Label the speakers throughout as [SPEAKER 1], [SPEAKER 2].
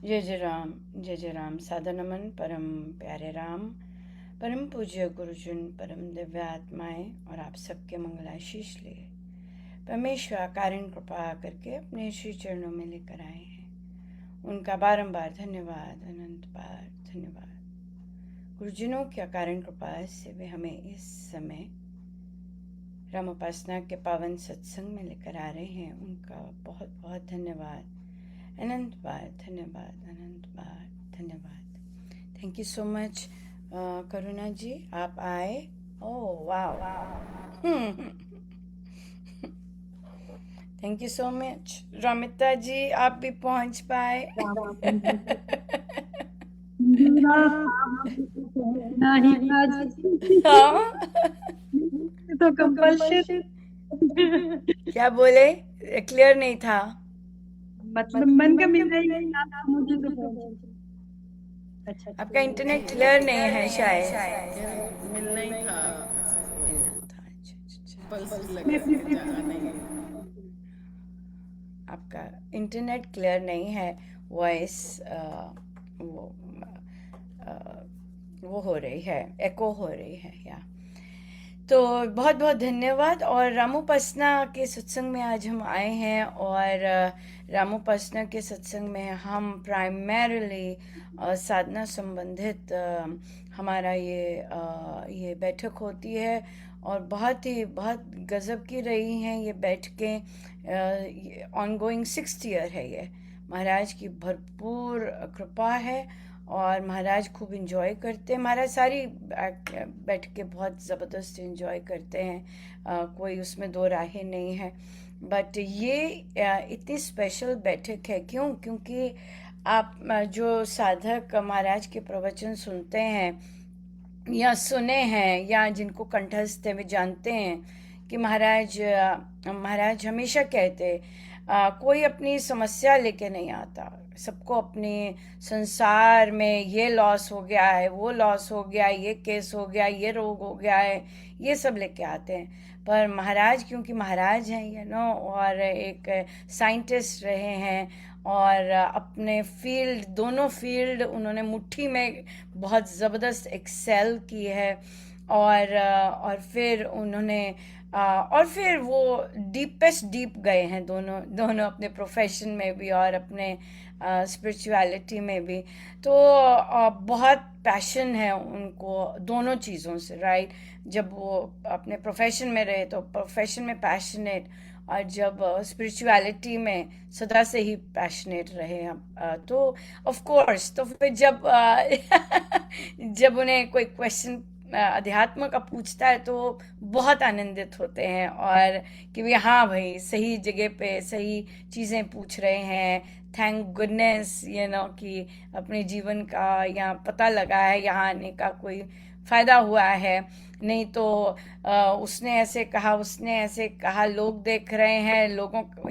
[SPEAKER 1] जय जय राम। सादर नमन परम प्यारे राम, परम पूज्य गुरुजन, परम दिव्य आत्माएं और आप सबके मंगलाशीष लिए परमेश्वर कारण कृपा करके अपने श्री चरणों में लेकर आए हैं। उनका बारंबार धन्यवाद, अनंत बार धन्यवाद। गुरुजनों की अकारण कृपा से वे हमें इस समय राम उपासना के पावन सत्संग में लेकर आ रहे हैं। उनका बहुत बहुत धन्यवाद, अनंत बार धन्यवाद, अनंत बार धन्यवाद। Thank you so much Karuna ji, आप आए। ओह वाह, thank you so much. Ramita ji, आप भी पहुंच पाए।
[SPEAKER 2] नहीं था जी,
[SPEAKER 1] हाँ,
[SPEAKER 2] तो कंपल्शन
[SPEAKER 1] क्या बोले? क्लियर नहीं था।
[SPEAKER 2] मतलब मन का मिल जाएगी आपको, मुझे तो पहुंचे। अच्छा
[SPEAKER 1] आपका इंटरनेट क्लियर नहीं है शायद।
[SPEAKER 3] मिलना ही था।
[SPEAKER 1] मिलना था, अच्छा अच्छा।
[SPEAKER 3] पल्स
[SPEAKER 2] मैं
[SPEAKER 3] लगे थे जाने के।
[SPEAKER 1] आपका इंटरनेट क्लियर नहीं है, वॉइस वो अ, वो हो रही है, एको हो रही है या। तो बहुत बहुत धन्यवाद। और रामोपासना के सत्संग में आज हम आए हैं, और रामोपासना के सत्संग में हम प्राइमरीली साधना संबंधित हमारा ये बैठक होती है। और बहुत गज़ब की रही हैं ये बैठकें। ऑनगोइंग 6th ईयर है ये। महाराज की भरपूर कृपा है और महाराज खूब इंजॉय करते हैं। महाराज सारी बैठकें बहुत ज़बरदस्त इंजॉय करते हैं, कोई उसमें दो राहें नहीं है। बट ये इतनी स्पेशल बैठक है। क्योंकि आप जो साधक महाराज के प्रवचन सुनते हैं या सुने हैं या जिनको कंठस्थ है, वे जानते हैं कि महाराज हमेशा कहते कोई अपनी समस्या लेके नहीं आता। सबको अपने संसार में ये लॉस हो गया है, वो लॉस हो गया, ये केस हो गया, ये रोग हो गया है, ये सब लेके आते हैं। पर महाराज, क्योंकि महाराज हैं और एक साइंटिस्ट रहे हैं, और अपने फील्ड, दोनों फील्ड उन्होंने मुट्ठी में बहुत ज़बरदस्त एक्सेल की है। और फिर उन्होंने और फिर वो डीपेस्ट डीप गए हैं, दोनों दोनों अपने प्रोफेशन में भी और अपने स्पिरिचुअलिटी में भी। तो बहुत पैशन है उनको दोनों चीज़ों से, राइट। जब वो अपने प्रोफेशन में रहे तो प्रोफेशन में पैशनेट, और जब स्पिरिचुअलिटी में सदा से ही पैशनेट रहे हम। तो ऑफ कोर्स, तो फिर जब जब उन्हें कोई क्वेश्चन अध्यात्म का पूछता है तो वो बहुत आनंदित होते हैं, और कि भी हाँ भाई, सही जगह पे सही चीज़ें पूछ रहे हैं। थैंक गुडनेस कि अपने जीवन का यहाँ पता लगा है, यहाँ आने का कोई फ़ायदा हुआ है। नहीं तो उसने ऐसे कहा, उसने ऐसे कहा, लोग देख रहे हैं, लोगों को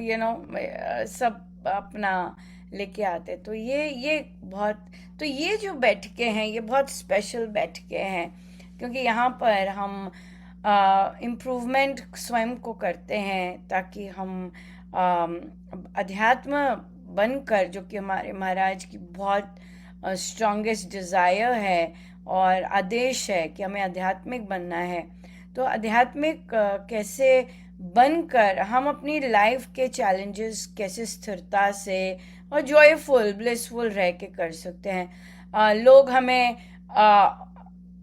[SPEAKER 1] सब अपना लेके आते। तो ये बहुत, तो ये जो बैठकें हैं ये बहुत स्पेशल बैठकें हैं, क्योंकि यहाँ पर हम इम्प्रूवमेंट स्वयं को करते हैं, ताकि हम अध्यात्म बनकर, जो कि हमारे महाराज की बहुत स्ट्रॉन्गेस्ट डिज़ायर है और आदेश है कि हमें आध्यात्मिक बनना है। तो आध्यात्मिक कैसे बनकर हम अपनी लाइफ के चैलेंजेस कैसे स्थिरता से और जॉयफुल ब्लिसफुल रह के कर सकते हैं। लोग हमें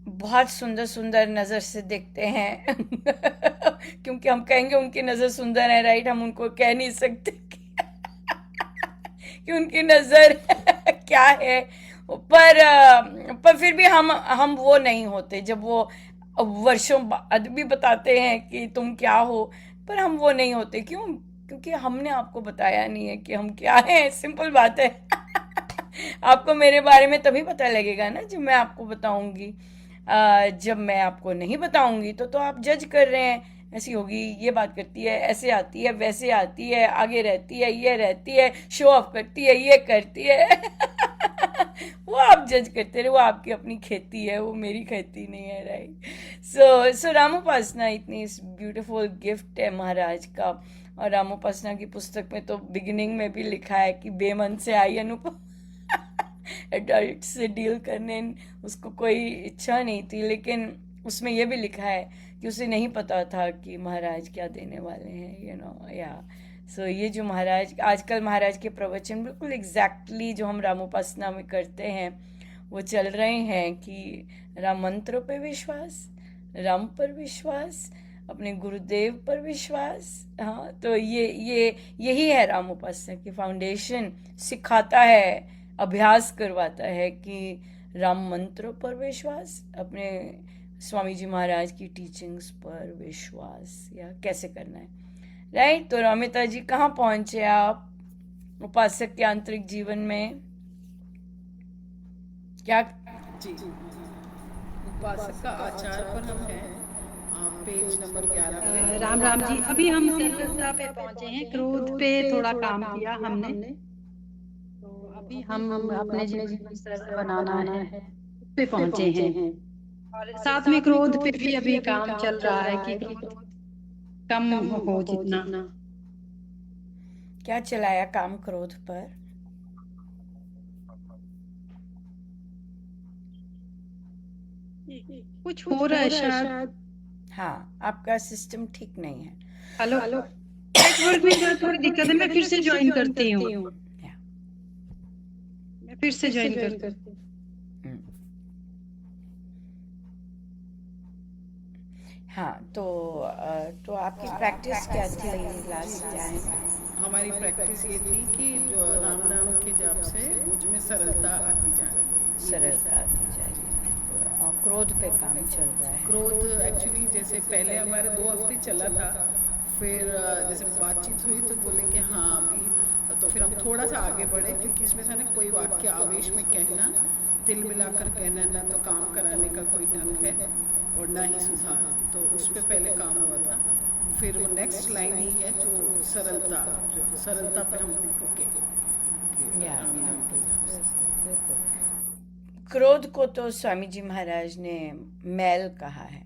[SPEAKER 1] बहुत सुंदर सुंदर नज़र से देखते हैं क्योंकि हम कहेंगे उनकी नज़र सुंदर है, राइट। हम उनको कह नहीं सकते कि उनकी नज़र क्या है। पर फिर भी हम वो नहीं होते जब वो वर्षों बाद भी बताते हैं कि तुम क्या हो, पर हम वो नहीं होते। क्योंकि हमने आपको बताया नहीं है कि हम क्या हैं। सिंपल बात है। आपको मेरे बारे में तभी पता लगेगा ना जब मैं आपको बताऊंगी। जब मैं आपको नहीं बताऊंगी तो आप जज कर रहे हैं, ऐसी होगी, ये बात करती है, ऐसे आती है, वैसे आती है, आगे रहती है, ये रहती है, शो ऑफ करती है, ये करती है। वो आप जज करते रहे, वो आपकी अपनी खेती है, वो मेरी खेती नहीं है, राइट। सो रामोपासना इतनी ब्यूटीफुल गिफ्ट है महाराज का। और रामोपासना की पुस्तक में तो बिगिनिंग में भी लिखा है कि बेमन से आई अनुपमा। एडल्ट से डील करने उसको कोई इच्छा नहीं थी, लेकिन उसमें ये भी लिखा है कि उसे नहीं पता था कि महाराज क्या देने वाले हैं, या सो ये जो महाराज आजकल महाराज के प्रवचन बिल्कुल एग्जैक्टली जो हम रामोपासना में करते हैं वो चल रहे हैं कि राम मंत्र पे विश्वास, राम पर विश्वास, अपने गुरुदेव पर विश्वास। हाँ, तो यही है राम उपासना की फाउंडेशन। सिखाता है, अभ्यास करवाता है कि राम मंत्र पर विश्वास, अपने स्वामी जी महाराज की टीचिंग्स पर विश्वास, या कैसे करना है, राइट। तो रमिता जी कहाँ पहुंचे आप उपासक के आंतरिक जीवन में? क्या?
[SPEAKER 3] जी, उपासक का आचार पर हम हैं, पेज नंबर 11 पे।
[SPEAKER 2] राम राम जी, अभी हम सर्वस्वता पे पहुंचे हैं। क्रोध पे थोड़ा काम किया हमने, तो अभी हम अपने जीवन को सरल बनाना है उस पे पहुंचे हैं। और साथ में क्रोध पे भी अभी काम चल रहा है कि क्रोध कम हो जितना।
[SPEAKER 1] क्या चलाया काम क्रोध पर?
[SPEAKER 2] कुछ हो रहा है शायद।
[SPEAKER 1] हाँ, आपका सिस्टम ठीक नहीं है।
[SPEAKER 2] हेलो, नेटवर्क में थोड़ी दिक्कत है। मैं फिर से ज्वाइन करती हूँ। मैं फिर से ज्वाइन करती हूँ।
[SPEAKER 1] हाँ, तो आपकी प्रैक्टिस क्या थी लास्ट टाइम?
[SPEAKER 3] हमारी प्रैक्टिस ये थी कि जो राम नाम के जाप से मुझ में सरलता आती जा रही है।
[SPEAKER 1] सरलता आती जा रही है और क्रोध पे काम चल रहा है।
[SPEAKER 3] क्रोध एक्चुअली जैसे पहले हमारे 2 हफ्ते चला था, फिर जैसे बातचीत हुई तो बोले कि हाँ अभी, तो फिर हम थोड़ा सा आगे बढ़े क्योंकि इसमें था ना कोई वाक्य आवेश में कहना, तिल मिलाकर कहना, ना तो काम कराने का कोई ढंग है और ना ही सुधार, तो उस पर पहले काम हुआ था। फिर वो नेक्स्ट लाइन ही है जो सरलता पे हम रुके कि राम नाम के जाप से।
[SPEAKER 1] क्रोध को तो स्वामी जी महाराज ने मैल कहा है।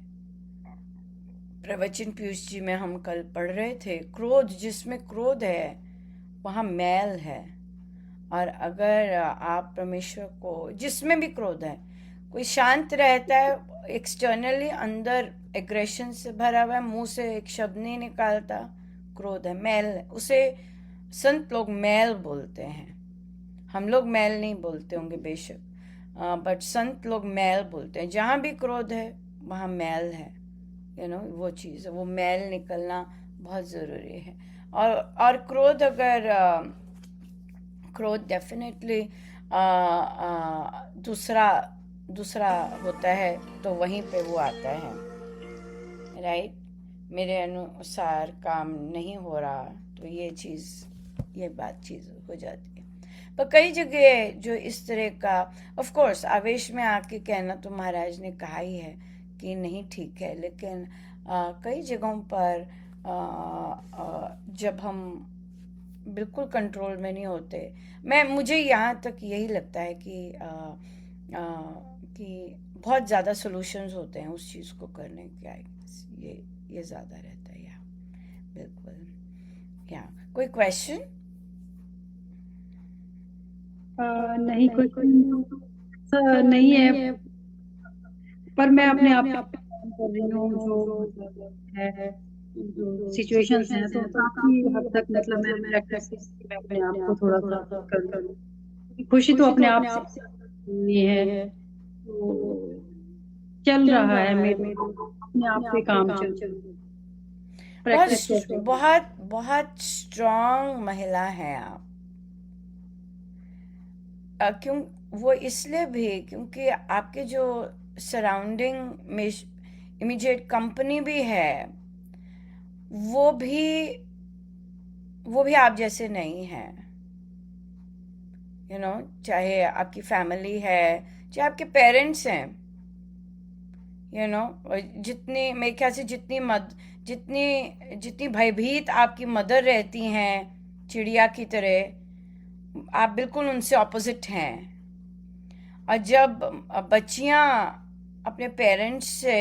[SPEAKER 1] प्रवचन पीयूष जी में हम कल पढ़ रहे थे, क्रोध, जिसमें क्रोध है वहाँ मैल है। और अगर आप परमेश्वर को, जिसमें भी क्रोध है, कोई शांत रहता है एक्सटर्नली, अंदर एग्रेशन से भरा हुआ है, मुंह से एक शब्द नहीं निकालता, क्रोध है, मैल है, उसे संत लोग मैल बोलते हैं। हम लोग मैल नहीं बोलते होंगे बेशक, बट संत लोग मैल बोलते हैं। जहाँ भी क्रोध है वहाँ मैल है, वो चीज़ है, वो मैल निकलना बहुत ज़रूरी है। और क्रोध, अगर क्रोध डेफिनेटली दूसरा होता है तो वहीं पे वो आता है, राइट। मेरे अनुसार काम नहीं हो रहा तो ये चीज़ हो जाती है। पर कई जगह जो इस तरह का, ऑफ कोर्स आवेश में आके कहना तो महाराज ने कहा ही है कि नहीं ठीक है, लेकिन कई जगहों पर जब हम बिल्कुल कंट्रोल में नहीं होते, मुझे यहाँ तक यही लगता है कि बहुत ज़्यादा सॉल्यूशंस होते हैं उस चीज़ को करने के, ये ज़्यादा रहता है। या बिल्कुल, या कोई क्वेश्चन?
[SPEAKER 2] नहीं, कोई नहीं है, पर मैं अपने आप कर रही हूँ जो है, जो सिचुएशंस हैं, तो काफी हद तक मतलब मैं प्रैक्टिस में अपने आप को थोड़ा सा कर लूँ। खुशी तो अपने आप से ये है, तो चल रहा है मेरे अपने आप पे काम चल प्रैक्टिस।
[SPEAKER 1] बहुत बहुत स्ट्रांग महिला है आप। क्यों? वो इसलिए भी क्योंकि आपके जो सराउंडिंग में इमीडिएट कंपनी भी है, वो भी आप जैसे नहीं है। चाहे आपकी फैमिली है, चाहे आपके पेरेंट्स हैं, जितनी, मेरे ख्याल से जितनी भयभीत आपकी मदर रहती हैं चिड़िया की तरह, आप बिल्कुल उनसे ऑपोजिट हैं। और जब बच्चियां अपने पेरेंट्स से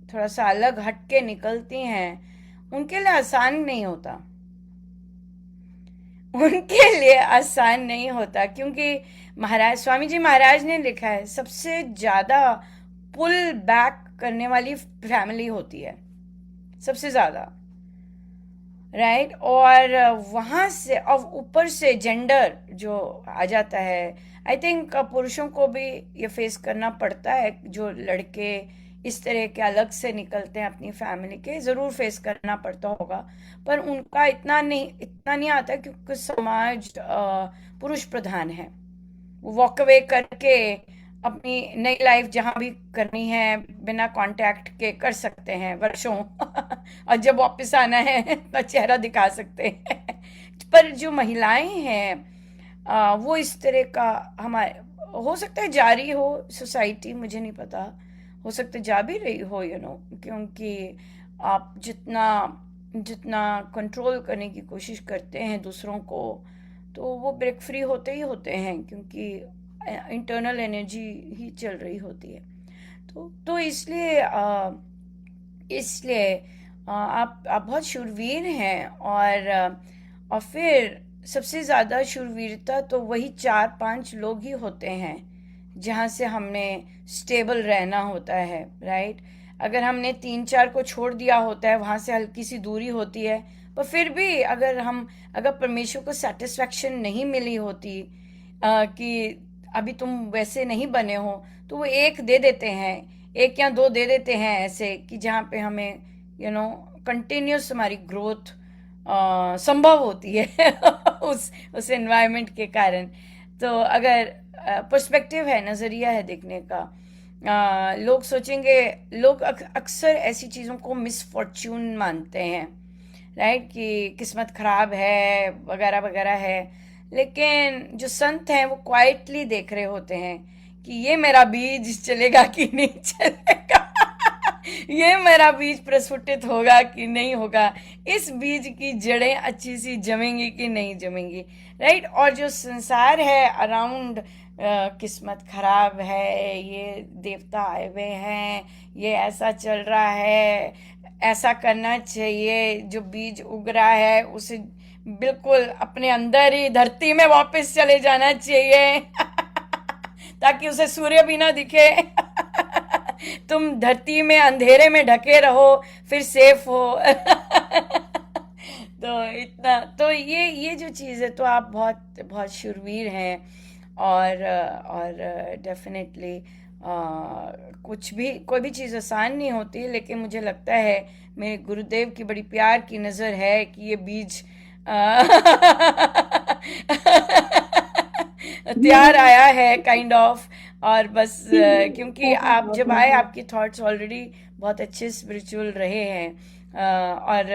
[SPEAKER 1] थोड़ा सा अलग हट के निकलती हैं, उनके लिए आसान नहीं होता। उनके लिए आसान नहीं होता, क्योंकि महाराज स्वामी जी महाराज ने लिखा है सबसे ज़्यादा पुल बैक करने वाली फैमिली होती है, सबसे ज़्यादा, राइट। और वहाँ से और ऊपर से जेंडर जो आ जाता है, आई थिंक पुरुषों को भी ये फेस करना पड़ता है, जो लड़के इस तरह के अलग से निकलते हैं अपनी फैमिली के, ज़रूर फेस करना पड़ता होगा, पर उनका इतना नहीं आता, क्योंकि समाज पुरुष प्रधान है। वो वॉक अवे करके अपनी नई लाइफ जहाँ भी करनी है बिना कांटेक्ट के कर सकते हैं वर्षों और जब वापस आना है तो चेहरा दिखा सकते हैं। पर जो महिलाएं हैं वो इस तरह का, हमारे हो सकता है जारी हो सोसाइटी, मुझे नहीं पता, हो सकता है जा भी रही हो, क्योंकि आप जितना जितना कंट्रोल करने की कोशिश करते हैं दूसरों को, तो वो ब्रेक फ्री होते ही होते हैं, क्योंकि इंटरनल एनर्जी ही चल रही होती है। तो इसलिए आप बहुत शूरवीर हैं। और फिर सबसे ज़्यादा शूरवीरता तो वही 4-5 लोग ही होते हैं जहाँ से हमने स्टेबल रहना होता है, राइट। अगर हमने 3-4 को छोड़ दिया होता है, वहाँ से हल्की सी दूरी होती है, पर फिर भी अगर परमेश्वर को सेटिस्फैक्शन नहीं मिली होती कि अभी तुम वैसे नहीं बने हो, तो वो एक दे देते हैं, 1 या 2 दे देते हैं ऐसे, कि जहाँ पे हमें कंटिन्यूस हमारी ग्रोथ संभव होती है उस एनवायरनमेंट के कारण। तो अगर पर्सपेक्टिव है, नज़रिया है देखने का, लोग सोचेंगे, लोग अक्सर ऐसी चीज़ों को मिसफॉर्च्यून मानते हैं, राइट, कि किस्मत खराब है वगैरह वगैरह है। लेकिन जो संत हैं वो क्वाइटली देख रहे होते हैं कि ये मेरा बीज चलेगा कि नहीं चलेगा ये मेरा बीज प्रस्फुटित होगा कि नहीं होगा, इस बीज की जड़ें अच्छी सी जमेंगी कि नहीं जमेंगी, राइट। और जो संसार है अराउंड, किस्मत खराब है, ये देवता आए हुए हैं, ये ऐसा चल रहा है, ऐसा करना चाहिए, जो बीज उग रहा है उसे बिल्कुल अपने अंदर ही धरती में वापस चले जाना चाहिए ताकि उसे सूर्य भी ना दिखे तुम धरती में अंधेरे में ढके रहो, फिर सेफ हो तो इतना, तो ये जो चीज़ है, तो आप बहुत बहुत शूरवीर हैं। और डेफिनेटली कोई भी चीज़ आसान नहीं होती, लेकिन मुझे लगता है मेरे गुरुदेव की बड़ी प्यार की नज़र है कि ये बीज तैयार आया है काइंड ऑफ। और बस क्योंकि आप जब आए, आपके थॉट्स ऑलरेडी बहुत अच्छे स्पिरिचुअल रहे हैं। और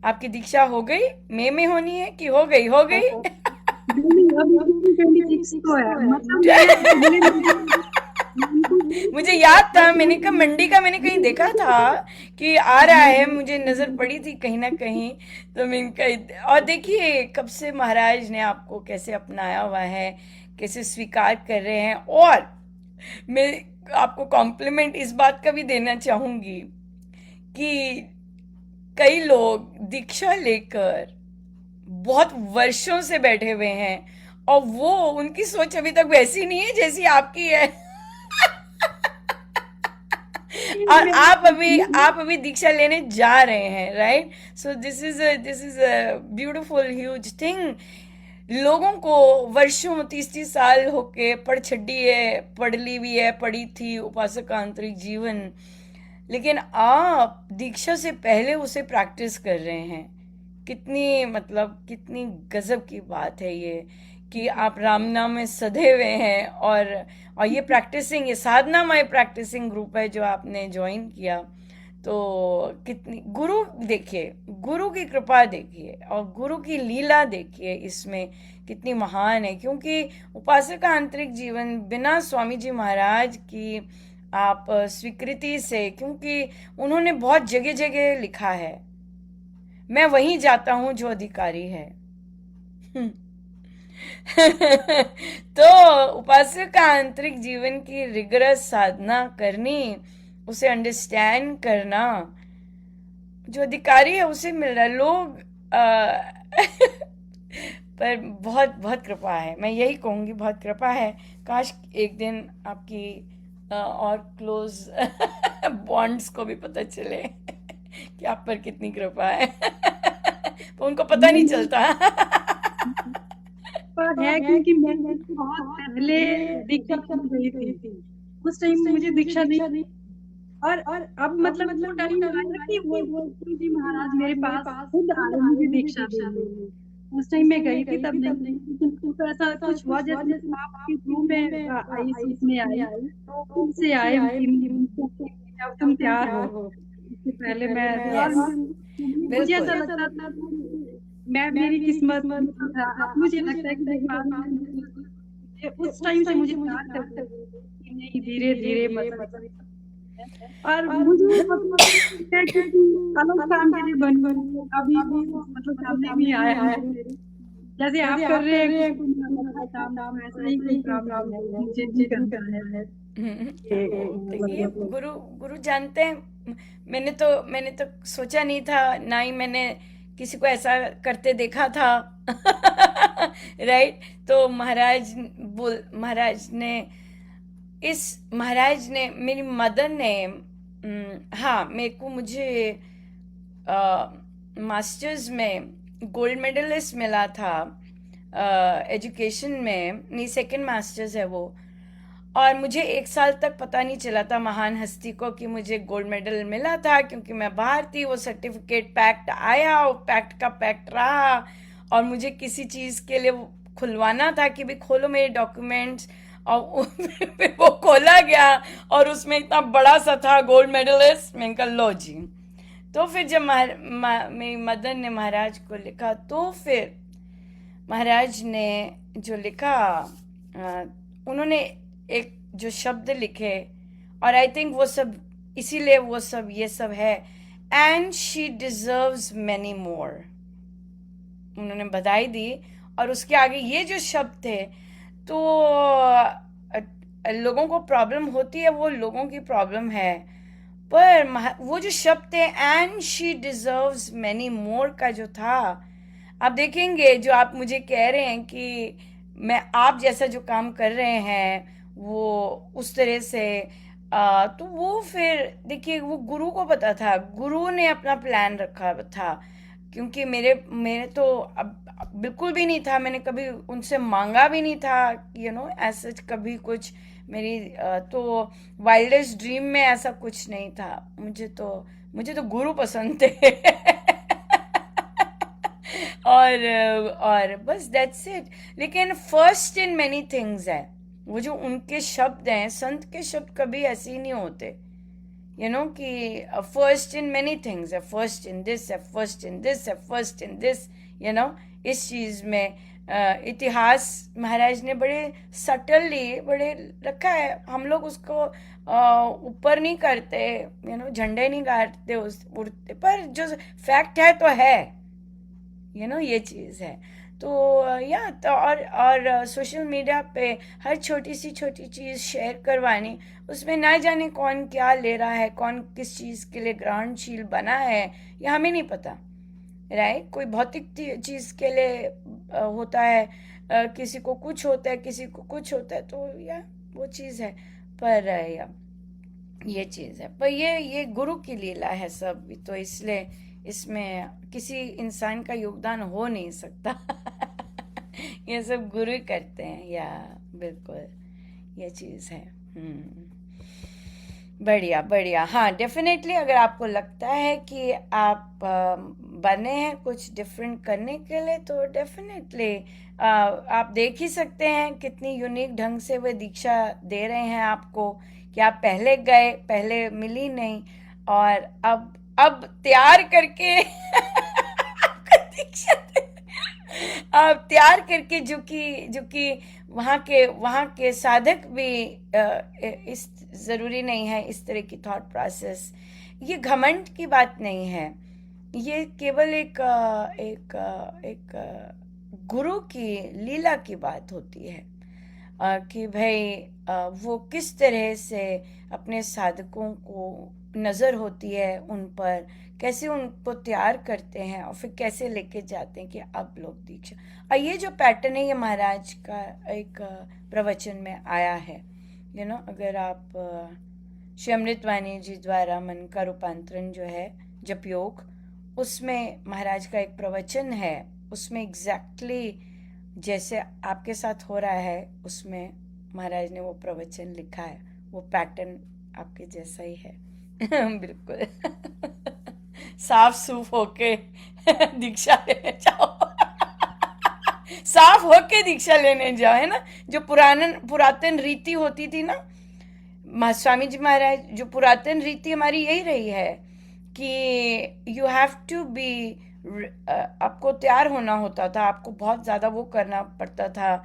[SPEAKER 1] आपकी दीक्षा हो गई, मई में होनी है कि हो गई मुझे याद था, मैंने कहा मंडी का मैंने कहीं देखा था कि आ रहा है, मुझे नजर पड़ी थी कहीं ना कहीं, तो मैंने कहा। और देखिए कब से महाराज ने आपको कैसे अपनाया हुआ है, कैसे स्वीकार कर रहे हैं। और मैं आपको कॉम्प्लीमेंट इस बात का भी देना चाहूंगी कि कई लोग दीक्षा लेकर बहुत वर्षों से बैठे हुए हैं और वो उनकी सोच अभी तक वैसी नहीं है जैसी आपकी है और आप अभी दीक्षा लेने जा रहे हैं, right. So this is a beautiful huge thing. लोगों को वर्षों 30-30 साल होके पढ़ ली हुई है, पढ़ी थी उपासक का आंतरिक जीवन, लेकिन आप दीक्षा से पहले उसे प्रैक्टिस कर रहे हैं। कितनी गजब की बात है ये कि आप राम नाम में सधे हुए हैं। और ये प्रैक्टिसिंग, ये साधना माय प्रैक्टिसिंग ग्रुप है जो आपने ज्वाइन किया, तो कितनी गुरु देखिए, गुरु की कृपा देखिए और गुरु की लीला देखिए, इसमें कितनी महान है। क्योंकि उपासक का आंतरिक जीवन बिना स्वामी जी महाराज की आप स्वीकृति से, क्योंकि उन्होंने बहुत जगह जगह लिखा है, मैं वहीं जाता हूं जो अधिकारी है तो उपासक का आंतरिक जीवन की रिगरस साधना करनी, उसे अंडरस्टैंड करना, जो अधिकारी है उसे मिल रहा है। लोग पर बहुत बहुत कृपा है, मैं यही कहूँगी, बहुत कृपा है। काश एक दिन आपकी और क्लोज बॉन्ड्स को भी पता चले कि आप पर कितनी कृपा है। पर उनको पता नहीं
[SPEAKER 2] नहीं,
[SPEAKER 1] चलता।
[SPEAKER 2] पर है क्योंकि मैं बहुत पहले दीक्षा में गई थी, उस टाइम मुझे दीक्षा नहीं, और अब मतलब वो टाइम आया कि वो गुरु जी महाराज मेरे पास खुद आए मुझे दीक्षा देने। उस टाइम मैं गई थी तब नहीं, लेकिन तो ऐसा कुछ हुआ जैसे आपके थ्रू में आई, उसमें आई, तो खुद से आए कि अब तुम तैयार हो। इससे पहले मैं, और
[SPEAKER 1] यस,
[SPEAKER 2] मुझे
[SPEAKER 1] बिल्कुल।
[SPEAKER 2] ऐसा लगता था कि मैं, मेरी किस्मत नहीं था। अब मुझे लगता है कि भगवान ने उस टाइम से मुझे प्यार कर दिया कि नहीं, धीरे धीरे मतलब, और मुझे मतलब है कि अलग काम के लिए बन गई, अभी वो मतलब सामने भी आया है मेरे, जैसे आप कर रहे हैं कोई अलग का काम, तो ऐसा ही कोई काम है मुझे भी करना है। ये
[SPEAKER 1] तो ये
[SPEAKER 2] मतलब
[SPEAKER 1] गुरु गुरु जानते हैं, मैंने तो सोचा नहीं था, ना ही मैंने किसी को ऐसा करते देखा था। राइट। तो महाराज ने मेरी मदर ने, हाँ, मुझे मास्टर्स में गोल्ड मेडलिस्ट मिला था एजुकेशन में, नहीं, सेकंड मास्टर्स है वो। और मुझे 1 साल तक पता नहीं चला था महान हस्ती को कि मुझे गोल्ड मेडल मिला था, क्योंकि मैं बाहर थी। वो सर्टिफिकेट पैक्ट आया, वो पैक्ट का पैक्ट रहा, और मुझे किसी चीज़ के लिए वो खुलवाना था कि भी खोलो मेरे डॉक्यूमेंट्स, और फिर वो खोला गया और उसमें इतना बड़ा सा था गोल्ड मेडलिस्ट। मैंने कहा लो जी। तो फिर जब मेरी मदर ने महाराज को लिखा, तो फिर महाराज ने जो लिखा, उन्होंने एक जो शब्द लिखे, और आई थिंक वो सब, इसीलिए वो सब, ये सब है, and she deserves many more, उन्होंने बधाई दी। और उसके आगे ये जो शब्द थे, तो लोगों को प्रॉब्लम होती है, वो लोगों की प्रॉब्लम है, पर वो जो शब्द थे, and she deserves many more का जो था, आप देखेंगे जो आप मुझे कह रहे हैं कि मैं, आप जैसा जो काम कर रहे हैं वो उस तरह से, तो वो फिर देखिए, वो गुरु को पता था, गुरु ने अपना प्लान रखा था। क्योंकि मेरे मेरे तो अब बिल्कुल भी नहीं था, मैंने कभी उनसे मांगा भी नहीं था, ऐसा कभी कुछ मेरी तो वाइल्डेस्ट ड्रीम में ऐसा कुछ नहीं था। मुझे तो गुरु पसंद थे। और बस दैट्स इट। लेकिन फर्स्ट इन मेनी थिंग्स है, वो जो उनके शब्द हैं, संत के शब्द कभी ऐसे ही नहीं होते, कि फर्स्ट इन मेनी थिंग्स है, फर्स्ट इन दिस है, फर्स्ट इन दिस है, फर्स्ट इन दिस, इस चीज में इतिहास महाराज ने बड़े सटली बड़े रखा है। हम लोग उसको ऊपर नहीं करते, झंडे नहीं गाड़ते उस उड़ते, पर जो फैक्ट है तो है, ये चीज़ है। तो या तो, और सोशल मीडिया पे हर छोटी सी चीज़ शेयर करवानी, उसमें ना जाने कौन क्या ले रहा है, कौन किस चीज़ के लिए ग्रहणशील बना है, ये हमें नहीं पता। राइट। कोई भौतिक चीज़ के लिए होता है, किसी को कुछ होता है, किसी को कुछ होता है, तो या वो चीज़ है। पर या ये चीज़ है, पर ये गुरु की लीला है सब, तो इसलिए इसमें किसी इंसान का योगदान हो नहीं सकता। ये सब गुरु ही करते हैं, या बिल्कुल ये चीज़ है। बढ़िया बढ़िया। हाँ, डेफिनेटली अगर आपको लगता है कि आप बने हैं कुछ डिफरेंट करने के लिए, तो डेफिनेटली आप देख ही सकते हैं कितनी यूनिक ढंग से वे दीक्षा दे रहे हैं आपको, कि आप पहले गए, पहले मिली नहीं, और अब तैयार करके आपको दीक्षा अब तैयार करके, जो कि वहाँ के साधक भी इस जरूरी नहीं है इस तरह की थॉट प्रोसेस। ये घमंड की बात नहीं है, ये केवल एक गुरु की लीला की बात होती है, कि भाई वो किस तरह से अपने साधकों को नज़र होती है उन पर, कैसे उनको तैयार करते हैं और फिर कैसे लेके जाते हैं कि अब लोग दीक्षा। और ये जो पैटर्न है ये महाराज का एक प्रवचन में आया है। अगर आप श्री अमृतवाणी जी द्वारा मन का रूपांतरण जो है जप योग, उसमें महाराज का एक प्रवचन है, उसमें एग्जैक्टली जैसे आपके साथ हो रहा है उसमें महाराज ने वो प्रवचन लिखा है। वो पैटर्न आपके जैसा ही है बिल्कुल साफ सूफ होके दीक्षा लेने जाओ साफ होके दीक्षा लेने जाओ, है ना। जो पुरातन रीति होती थी ना, स्वामी जी महाराज, जो पुरातन रीति हमारी यही रही है कि यू हैव टू बी, आपको तैयार होना होता था, आपको बहुत ज़्यादा वो करना पड़ता था।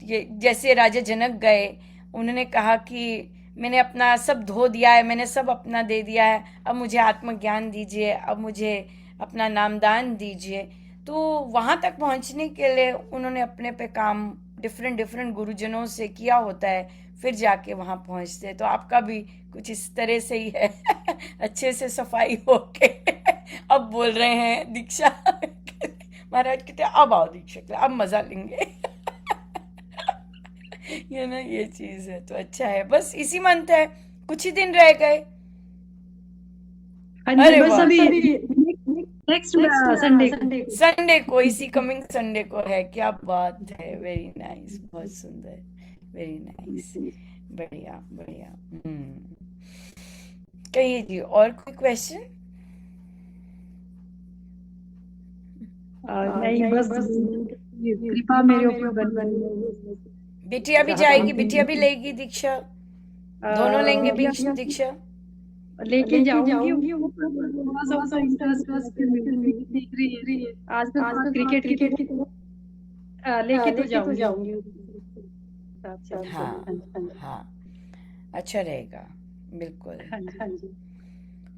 [SPEAKER 1] ये जैसे राजा जनक गए, उन्होंने कहा कि मैंने अपना सब धो दिया है, मैंने सब अपना दे दिया है, अब मुझे आत्मज्ञान दीजिए, अब मुझे अपना नामदान दीजिए। तो वहाँ तक पहुँचने के लिए उन्होंने अपने पे काम डिफरेंट गुरुजनों से किया होता है, फिर जाके वहाँ पहुँचते। तो आपका भी कुछ इस तरह से ही है अच्छे से सफाई होके अब बोल रहे हैं दीक्षा महाराज कहते अब आओ दीक्षा के लिए, अब मज़ा लेंगे ये चीज़ है। तो अच्छा है, बस इसी मंथ है, कुछ ही दिन रह गए। अरे
[SPEAKER 2] बस
[SPEAKER 1] वाह,
[SPEAKER 2] अभी नेक्स्ट
[SPEAKER 1] संडे को, इसी कमिंग संडे को है। क्या बात है, वेरी नाइस, बहुत सुंदर, वेरी नाइस, बढ़िया बढ़िया। कहिए जी, और कोई क्वेश्चन?
[SPEAKER 2] नहीं, बस कृपा मेरे ऊपर बनी।
[SPEAKER 1] बिटिया भी जाएगी, बिटिया भी लेगी दीक्षा, दोनों लेंगे दीक्षा?
[SPEAKER 2] लेके जाऊंगी, वो थोड़ा सा इंटरेस्ट देख रही है आजकल क्रिकेट की लेके तो जाऊंगी।
[SPEAKER 1] हाँ हाँ, अच्छा रहेगा, बिल्कुल।
[SPEAKER 2] हाँ जी,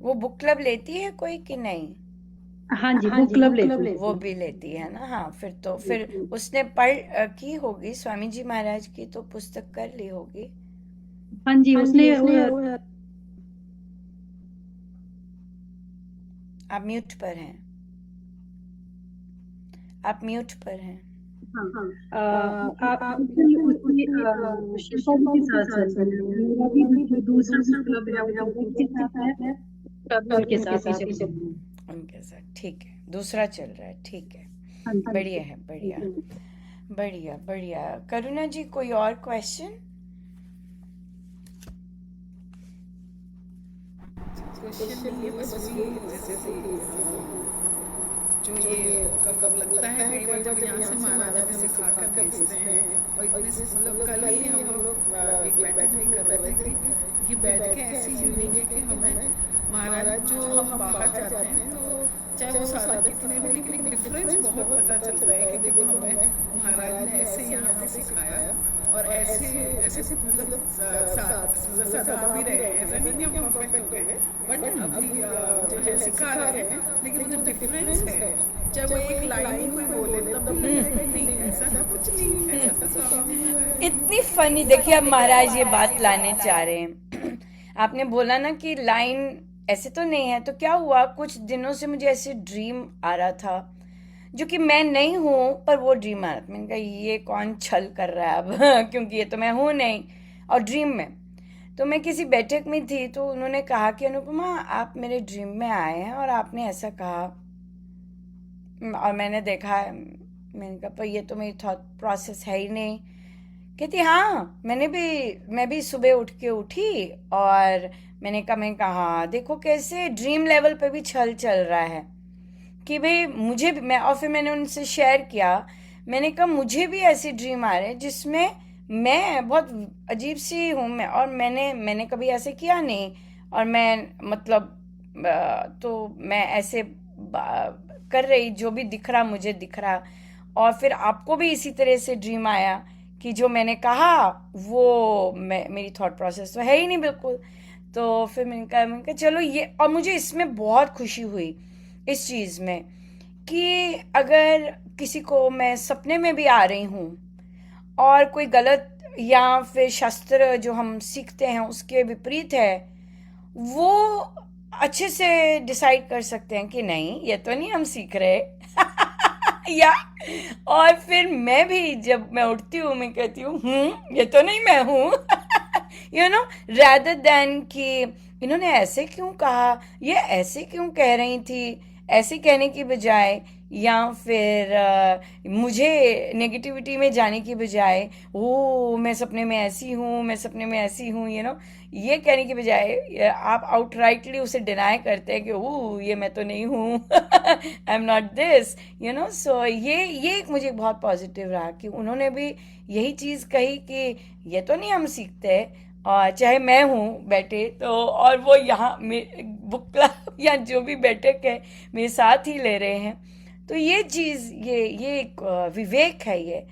[SPEAKER 1] वो बुक क्लब लेती है कोई कि नहीं?
[SPEAKER 2] हाँ जी, बुक क्लब लेती है।
[SPEAKER 1] वो भी लेती है ना। हाँ, फिर उसने पढ़ की होगी स्वामी जी महाराज की, तो पुस्तक कर ली होगी।
[SPEAKER 2] हाँ जी, उसने
[SPEAKER 1] आप म्यूट पर हैं, आप म्यूट पर हैं।
[SPEAKER 2] आप शिल्पा जी के साथ चल रहे हैं, मेरा भी जो दूसरा क्लब है वो उनके साथ है, उनके साथ ही चल रहे हैं।
[SPEAKER 1] उनके साथ, ठीक है, दूसरा चल रहा है, ठीक है,
[SPEAKER 2] हाँ जी।
[SPEAKER 1] बढ़िया है, बढ़िया बढ़िया बढ़िया। करुणा जी, कोई और क्वेश्चन?
[SPEAKER 3] क्वेश्चन ये बस वही जैसे जो ये कब लगता है कई बार जब यहाँ से महाराज हमें सिखा कर भेजते हैं, और इतने से मतलब कल ही हम लोग एक बैठक में कर रहे थे कि ये बैठ के ऐसी यूनिक है कि हमें महाराज जो हम बाहर जाते हैं तो चाहे वो साधक कितने भी, लेकिन एक डिफरेंस बहुत पता चलता है कि देखो हमें महाराज ने ऐसे यहाँ पे सिखाया और ऐसे ऐसे मतलब सदा भी रहे, ऐसा नहीं कि हम परफेक्ट हो गए, बट अभी जो है सिखा रहे हैं, लेकिन जो डिफरेंस है, चाहे वो एक लाइन कोई बोले तब भी लगता है नहीं ऐसा कुछ नहीं, ऐसा तो स्वामी जी
[SPEAKER 1] इतनी फनी। देखिए, अब महाराज ये बात लाने चाह रहे हैं आपने बोला ना कि लाइन ऐसे तो नहीं है, तो क्या हुआ, कुछ दिनों से मुझे ऐसे ड्रीम आ रहा था जो कि मैं नहीं हूँ, पर वो ड्रीम आ रहा था। मैंने कहा ये कौन छल कर रहा है अब क्योंकि ये तो मैं हूँ नहीं, और ड्रीम में। तो मैं किसी बैठक में थी, तो उन्होंने कहा कि अनुपमा आप मेरे ड्रीम में आए हैं और आपने ऐसा कहा, और मैंने देखा, मैंने कहा पर ये तो मेरी थॉट प्रोसेस है ही नहीं। कहती हाँ, मैं भी सुबह उठ के उठी और मैंने कहा देखो कैसे ड्रीम लेवल पे भी छल चल रहा है कि भाई मुझे भी, मैं, और फिर मैंने उनसे शेयर किया, मैंने कहा मुझे भी ऐसे ड्रीम आ रहे हैं जिसमें मैं बहुत अजीब सी हूँ, मैं, और मैंने कभी ऐसे किया नहीं, और मैं मतलब तो मैं ऐसे कर रही, जो भी दिख रहा मुझे दिख रहा, और फिर आपको भी इसी तरह से ड्रीम आया कि जो मैंने कहा वो मेरी थॉट प्रोसेस तो है ही नहीं बिल्कुल। तो फिर मैंने कहा चलो ये, और मुझे इसमें बहुत खुशी हुई इस चीज़ में कि अगर किसी को मैं सपने में भी आ रही हूँ और कोई गलत या फिर शास्त्र जो हम सीखते हैं उसके विपरीत है, वो अच्छे से डिसाइड कर सकते हैं कि नहीं, ये तो नहीं हम सीख रहे। या और फिर मैं भी जब मैं उठती हूँ मैं कहती हूँ ये तो नहीं मैं हूँ। यू नो, rather देन कि इन्होंने ऐसे क्यों कहा, ये ऐसे क्यों कह रही थी, ऐसे कहने की बजाय, या फिर मुझे नेगेटिविटी में जाने की बजाय, ओ मैं सपने में ऐसी हूँ, मैं सपने में ऐसी हूँ, ये कहने की बजाय आप आउटराइटली उसे डिनाई करते हैं कि ओ ये मैं तो नहीं हूँ। आई एम नॉट दिस, सो ये एक मुझे बहुत पॉजिटिव रहा कि उन्होंने भी यही चीज़ कही कि ये तो नहीं हम सीखते, और चाहे मैं हूँ बैठे तो, और वो यहाँ बुक क्लब या जो भी बैठक है मेरे साथ ही ले रहे हैं। तो ये चीज़, ये एक विवेक है ये,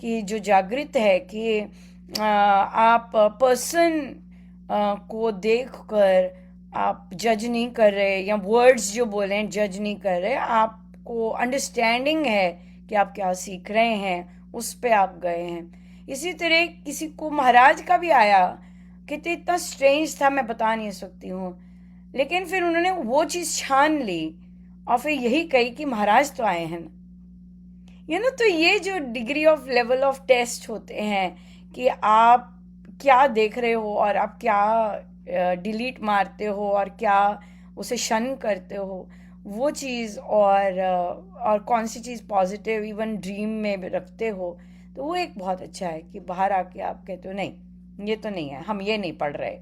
[SPEAKER 1] कि जो जागृत है कि आप पर्सन को देखकर आप जज नहीं कर रहे, या वर्ड्स जो बोले हैं जज नहीं कर रहे, आपको अंडरस्टैंडिंग है कि आप क्या सीख रहे हैं, उस पे आप गए हैं। इसी तरह किसी को महाराज का भी आया, कितने इतना स्ट्रेंज था मैं बता नहीं सकती हूँ, लेकिन फिर उन्होंने वो चीज़ छान ली और फिर यही कही कि महाराज तो आए हैं ना। तो ये जो degree of level of test होते हैं कि आप क्या देख रहे हो और आप क्या डिलीट मारते हो और क्या उसे शन करते हो, वो चीज़, और कौन सी चीज़ पॉजिटिव इवन ड्रीम में भी रखते हो, तो वो एक बहुत अच्छा है कि बाहर आके आप कहते हो नहीं ये तो नहीं है, हम ये नहीं पढ़ रहे।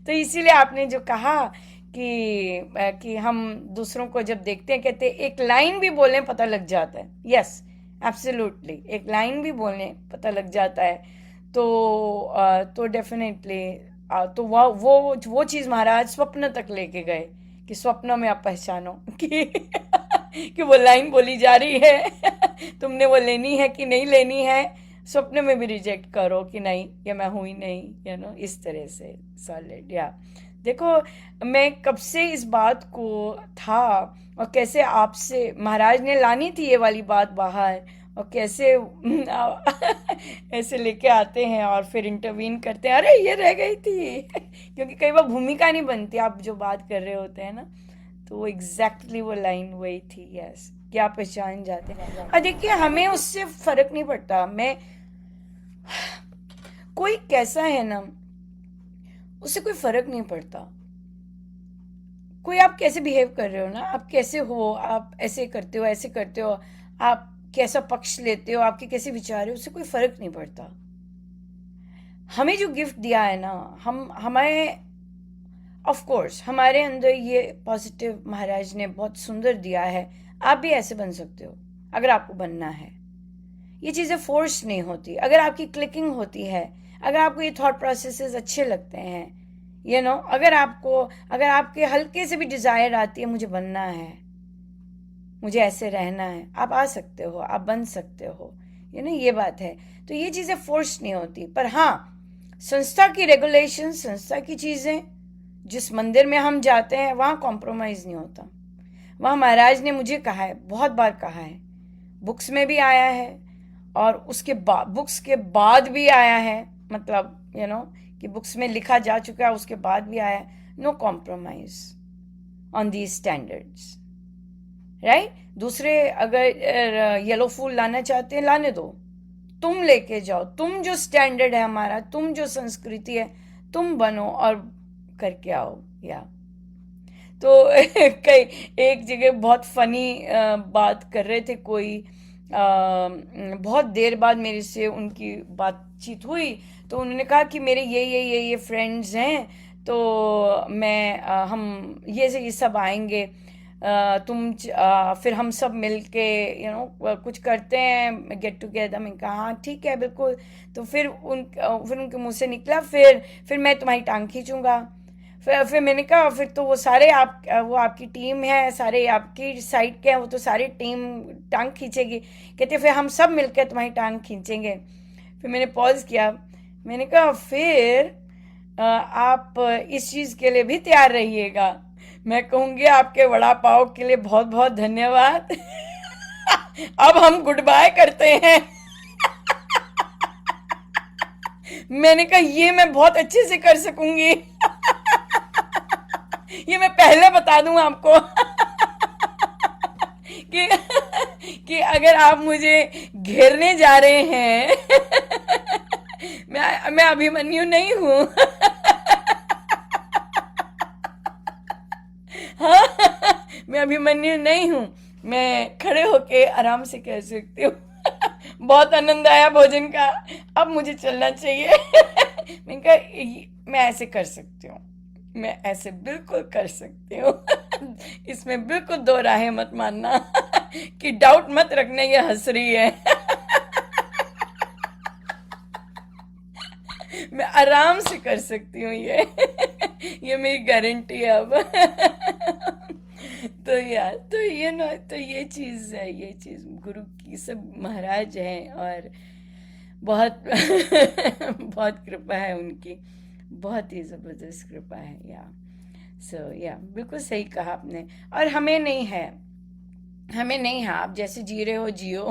[SPEAKER 1] तो इसीलिए आपने जो कहा कि हम दूसरों को जब देखते हैं कहते हैं एक लाइन भी बोलने पता लग जाता है। यस, एब्सोल्युटली, एक लाइन भी बोलने पता लग जाता है। तो डेफिनेटली तो वो चीज़ महाराज स्वप्न तक लेके गए कि स्वप्नों में आप पहचानो कि कि वो लाइन बोली जा रही है, तुमने वो लेनी है कि नहीं लेनी है, स्वप्न में भी रिजेक्ट करो कि नहीं ये मैं हूँ ही नहीं, इस तरह से सॉलिड। या देखो, मैं कब से इस बात को था, और कैसे आपसे महाराज ने लानी थी ये वाली बात बाहर, और कैसे ऐसे लेके आते हैं और फिर इंटरवीन करते हैं, अरे ये रह गई थी। क्योंकि कई बार भूमिका नहीं बनती, आप जो बात कर रहे होते हैं ना, तो वो एग्जैक्टली वो लाइन वही थी। यस, क्या पहचान जाते हैं। और देखिए हमें उससे फर्क नहीं पड़ता, मैं कोई कैसा है ना, उससे कोई फर्क नहीं पड़ता। कोई आप कैसे बिहेव कर रहे हो ना, आप कैसे हो, आप ऐसे करते हो ऐसे करते हो, आप कैसा पक्ष लेते हो, आपके कैसे विचार है, उससे कोई फर्क नहीं पड़ता। हमें जो गिफ्ट दिया है ना, हमें ऑफ कोर्स हमारे अंदर ये पॉजिटिव महाराज ने बहुत सुंदर दिया है। आप भी ऐसे बन सकते हो अगर आपको बनना है। ये चीज़ें फोर्स नहीं होती। अगर आपकी क्लिकिंग होती है, अगर आपको ये थॉट प्रोसेसेस अच्छे लगते हैं, अगर आपके हल्के से भी डिजायर आती है मुझे बनना है, मुझे ऐसे रहना है, आप आ सकते हो, आप बन सकते हो। ये बात है। तो ये चीज़ें फोर्स नहीं होती। पर हाँ, संस्था की रेगुलेशन, संस्था की चीज़ें, जिस मंदिर में हम जाते हैं वहाँ कॉम्प्रोमाइज़ नहीं होता। वहाँ महाराज ने मुझे कहा है, बहुत बार कहा है, बुक्स में भी आया है और उसके बाद बुक्स के बाद भी आया है, मतलब कि बुक्स में लिखा जा चुका है, उसके बाद भी आया है, no compromise on these standards, right. दूसरे अगर येलो फूल लाना चाहते हैं, लाने दो, तुम लेके जाओ, तुम जो स्टैंडर्ड है हमारा, तुम जो संस्कृति है, तुम बनो और करके आओ। या तो कई एक जगह बहुत फनी बात कर रहे थे कोई, बहुत देर बाद मेरे से उनकी बातचीत हुई, तो उन्होंने कहा कि मेरे ये फ्रेंड्स हैं, तो मैं हम ये सब आएंगे, फिर हम सब मिल के कुछ करते हैं, गेट टुगेदर। मैं कहा हाँ ठीक है बिल्कुल। तो फिर उनके मुंह से निकला, फिर मैं तुम्हारी टांग खींचूंगा। फिर मैंने कहा फिर तो वो सारे वो आपकी टीम है, सारे आपकी साइड के हैं, वो तो सारी टीम टांग खींचेगी। कहते फिर हम सब मिलकर तुम्हारी टांग खींचेंगे। फिर मैंने पॉज किया, मैंने कहा फिर आप इस चीज़ के लिए भी तैयार रहिएगा। मैं कहूँगी आपके वड़ा पाव के लिए बहुत बहुत धन्यवाद। अब हम गुड बाय करते हैं। मैंने कहा ये मैं बहुत अच्छे से कर सकूंगी। ये मैं पहले बता दूं आपको कि कि अगर आप मुझे घेरने जा रहे हैं मैं अभिमन्यु नहीं हूं। हाँ, मैं अभिमन्यु नहीं हूं। मैं खड़े होके आराम से कह सकती हूँ बहुत आनंद आया भोजन का, अब मुझे चलना चाहिए। मैंने कहा मैं ऐसे कर सकती हूँ, मैं ऐसे बिल्कुल कर सकती हूँ। इसमें बिल्कुल दो राहें मत मानना कि डाउट मत रखना ये हंस रही है। मैं आराम से कर सकती हूँ ये मेरी गारंटी है अब। तो यार तो ये ना, तो ये चीज है, ये चीज गुरु की, सब महाराज हैं और बहुत बहुत कृपा है उनकी, बहुत ही जबरदस्त कृपा है। या सो या बिल्कुल सही कहा आपने। और हमें नहीं है, हमें नहीं है, आप जैसे जी रहे हो जियो।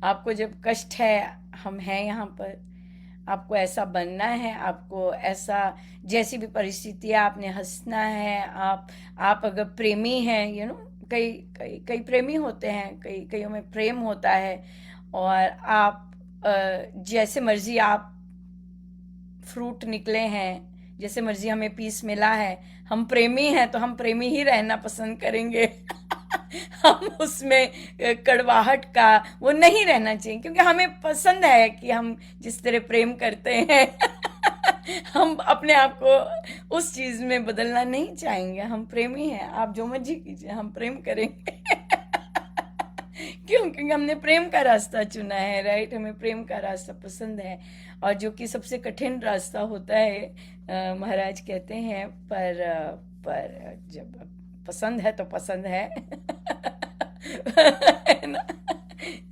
[SPEAKER 1] आपको जब कष्ट है, हम हैं यहाँ पर, आपको ऐसा बनना है, आपको ऐसा, जैसी भी परिस्थिति है आपने हंसना है। आप अगर प्रेमी हैं, यू नो, कई कई कई प्रेमी होते हैं, कईयों में प्रेम होता है, और आप जैसे मर्जी आप फ्रूट निकले हैं, जैसे मर्जी हमें पीस मिला है, हम प्रेमी हैं तो हम प्रेमी ही रहना पसंद करेंगे। हम उसमें कड़वाहट का वो नहीं रहना चाहिए, क्योंकि हमें पसंद है कि हम जिस तरह प्रेम करते हैं हम अपने आप को उस चीज में बदलना नहीं चाहेंगे। हम प्रेमी हैं, आप जो मर्जी कीजिए, हम प्रेम करेंगे। क्यों? क्योंकि हमने प्रेम का रास्ता चुना है, राइट? हमें प्रेम का रास्ता पसंद है, और जो कि सबसे कठिन रास्ता होता है, महाराज कहते हैं, पर जब पसंद है तो पसंद है। है ना?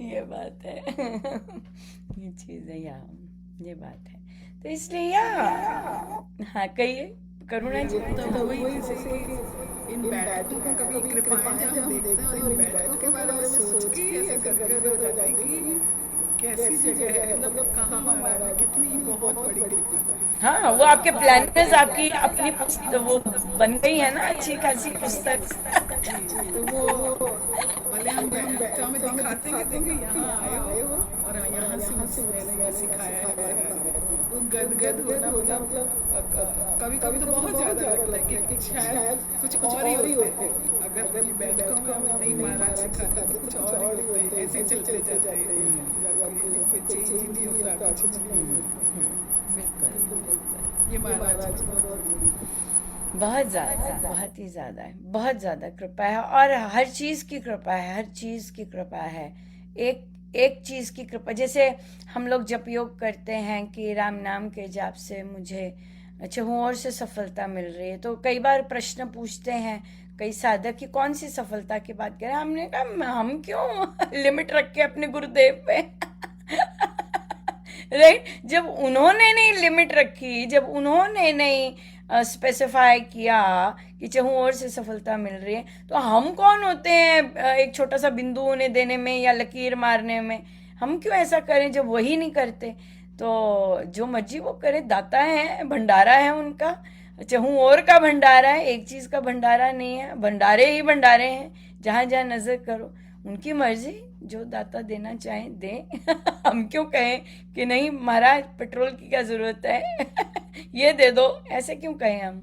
[SPEAKER 1] ये बात है। ये चीज है, या ये बात है। तो इसलिए या हाँ, कहिए करुणा जी।
[SPEAKER 3] तो वही जैसे कि इन बैठकों को कभी कृपाएं जब हम देखते हैं, और इन बैठकों के बारे में सोच के ही ऐसे गदगद हो जाते हैं कि कैसी जगह है, मतलब कहाँ महाराज है, कितनी बहुत बड़ी कृपा है।
[SPEAKER 1] हाँ, वो आपके प्लानर्स आपकी अपनी वो बन गई है ना, अच्छी खासी पुस्तक।
[SPEAKER 3] जी, तो वो भले हम तो हमें दिखाते हैं कि देखो यहाँ आए हो और यहाँ से मैंने ये सिखाया है महाराज। वो गदगद होना, मतलब कभी कभी तो बहुत ज्यादा लगता है कि शायद कुछ और ही होते, अगर ये बैठकों में हमें नहीं महाराज सिखाते तो कुछ और ही होते, ऐसे चलते जाते या कोई चेंज ही नहीं होता कुछ नहीं। ये महाराज
[SPEAKER 1] बहुत ज्यादा, बहुत ही ज्यादा है, बहुत ज्यादा कृपा है, और हर चीज की कृपा है, हर चीज की कृपा है। एक एक चीज की कृपा, जैसे हम लोग जप योग करते हैं कि राम नाम के जाप से मुझे चहुँ ओर से सफलता मिल रही है, तो कई बार प्रश्न पूछते हैं कई साधक कि कौन सी सफलता की बात करें। हमने कहा हम क्यों लिमिट रख के अपने गुरुदेव पे। राइट? जब उन्होंने नहीं लिमिट रखी, जब उन्होंने नहीं स्पेसिफाई किया कि चहुँ ओर से सफलता मिल रही है, तो हम कौन होते हैं एक छोटा सा बिंदु उन्हें देने में या लकीर मारने में? हम क्यों ऐसा करें जब वही नहीं करते? तो जो मर्जी वो करे, दाता है, भंडारा है उनका, चहुँ ओर का भंडारा है, एक चीज का भंडारा नहीं है, भंडारे ही भंडारे हैं, जहां जहां नजर करो उनकी मर्जी, जो दाता देना चाहे दे। हम क्यों कहें कि नहीं महाराज पेट्रोल की क्या जरूरत है, ये दे दो, ऐसे क्यों कहें? हम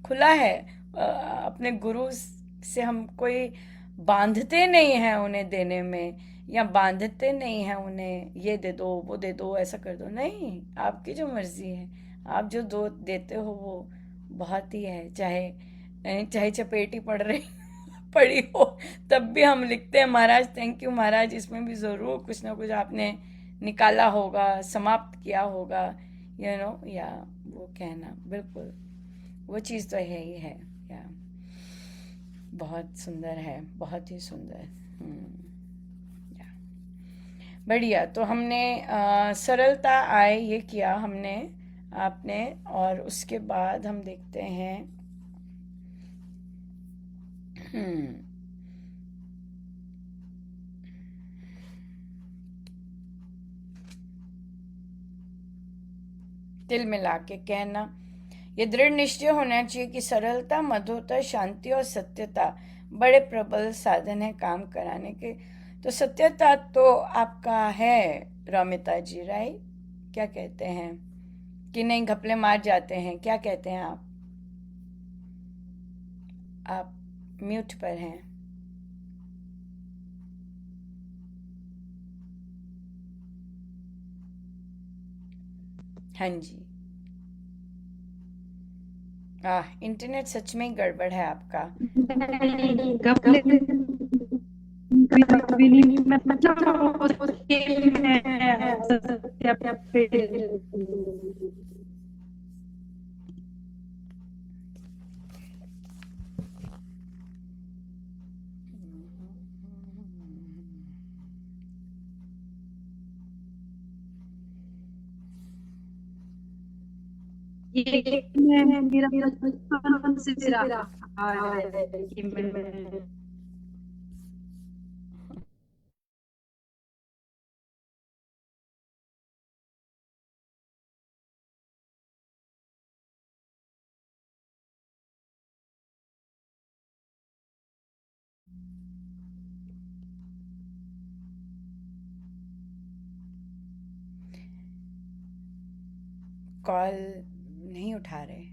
[SPEAKER 1] खुला है, अपने गुरु से हम कोई बांधते नहीं हैं उन्हें देने में, या बांधते नहीं हैं उन्हें ये दे दो वो दे दो ऐसा कर दो, नहीं, आपकी जो मर्जी है, आप जो दो देते हो वो बहुत ही है। चाहे चाहे चपेटी पड़ी हो, तब भी हम लिखते हैं महाराज थैंक यू महाराज, इसमें भी जरूर कुछ ना कुछ आपने निकाला होगा, समाप्त किया होगा, यू नो, या वो कहना, बिल्कुल वो चीज़ तो है ही है। या बहुत सुंदर है, बहुत ही सुंदर। या बढ़िया। तो हमने सरलता आए ये किया हमने आपने, और उसके बाद हम देखते हैं तिल मिला के कहना। ये दृढ़ निश्चय होना चाहिए कि सरलता, मधुरता, शांति और सत्यता बड़े प्रबल साधन है काम कराने के। तो सत्यता तो आपका है रमिता जी, राइट? क्या कहते हैं कि नहीं घपले मार जाते हैं? क्या कहते हैं आप म्यूट पर हैं। हाँ जी। इंटरनेट सच में ही गड़बड़ है आपका।
[SPEAKER 2] नहीं, घपले कभी नहीं, मतलब उसके मैं सत्यापित ये मैं मेरा बचपन से रहा है कि मैं
[SPEAKER 1] कॉल नहीं उठा रहे।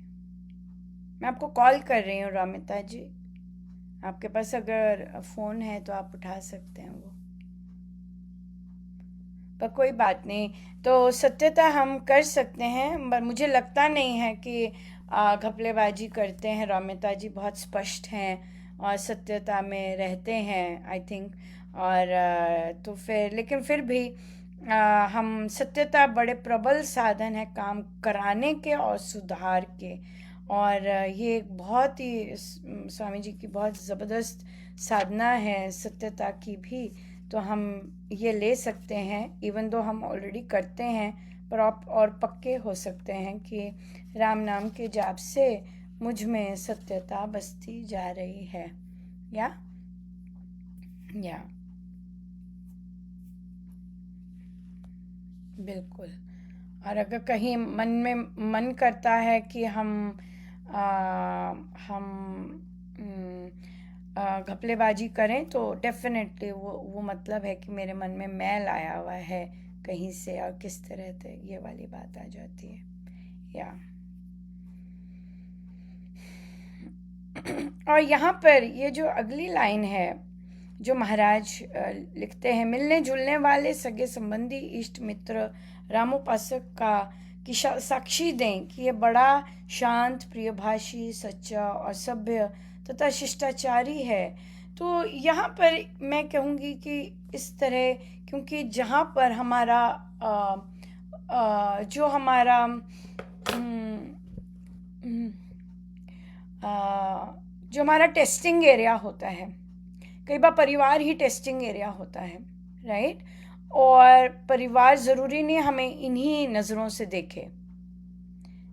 [SPEAKER 1] मैं आपको कॉल कर रही हूँ रमिता जी, आपके पास अगर फ़ोन है तो आप उठा सकते हैं वो, पर कोई बात नहीं। तो सत्यता हम कर सकते हैं, पर मुझे लगता नहीं है कि घपलेबाजी करते हैं। रमिता जी बहुत स्पष्ट हैं और सत्यता में रहते हैं आई थिंक। और तो फिर लेकिन फिर भी हम सत्यता बड़े प्रबल साधन है काम कराने के और सुधार के। और ये एक बहुत ही स्वामी जी की बहुत ज़बरदस्त साधना है सत्यता की भी। तो हम ये ले सकते हैं, इवन दो हम ऑलरेडी करते हैं, पर आप और पक्के हो सकते हैं कि राम नाम के जाप से मुझ में सत्यता बसती जा रही है। या बिल्कुल। और अगर कहीं मन में मन करता है कि हम घपलेबाजी करें तो डेफिनेटली वो मतलब है कि मेरे मन में मैल आया हुआ है कहीं से, और किस तरह से ये वाली बात आ जाती है। या और यहाँ पर ये जो अगली लाइन है जो महाराज लिखते हैं, मिलने जुलने वाले सगे संबंधी इष्ट मित्र रामोपासक का कि साक्षी दें कि ये बड़ा शांत, प्रियभाषी, सच्चा और सभ्य तथा शिष्टाचारी है। तो यहाँ पर मैं कहूँगी कि इस तरह, क्योंकि जहाँ पर हमारा जो हमारा जो हमारा टेस्टिंग एरिया होता है, कई बार परिवार ही टेस्टिंग एरिया होता है, राइट? और परिवार ज़रूरी नहीं हमें इन्हीं नज़रों से देखे,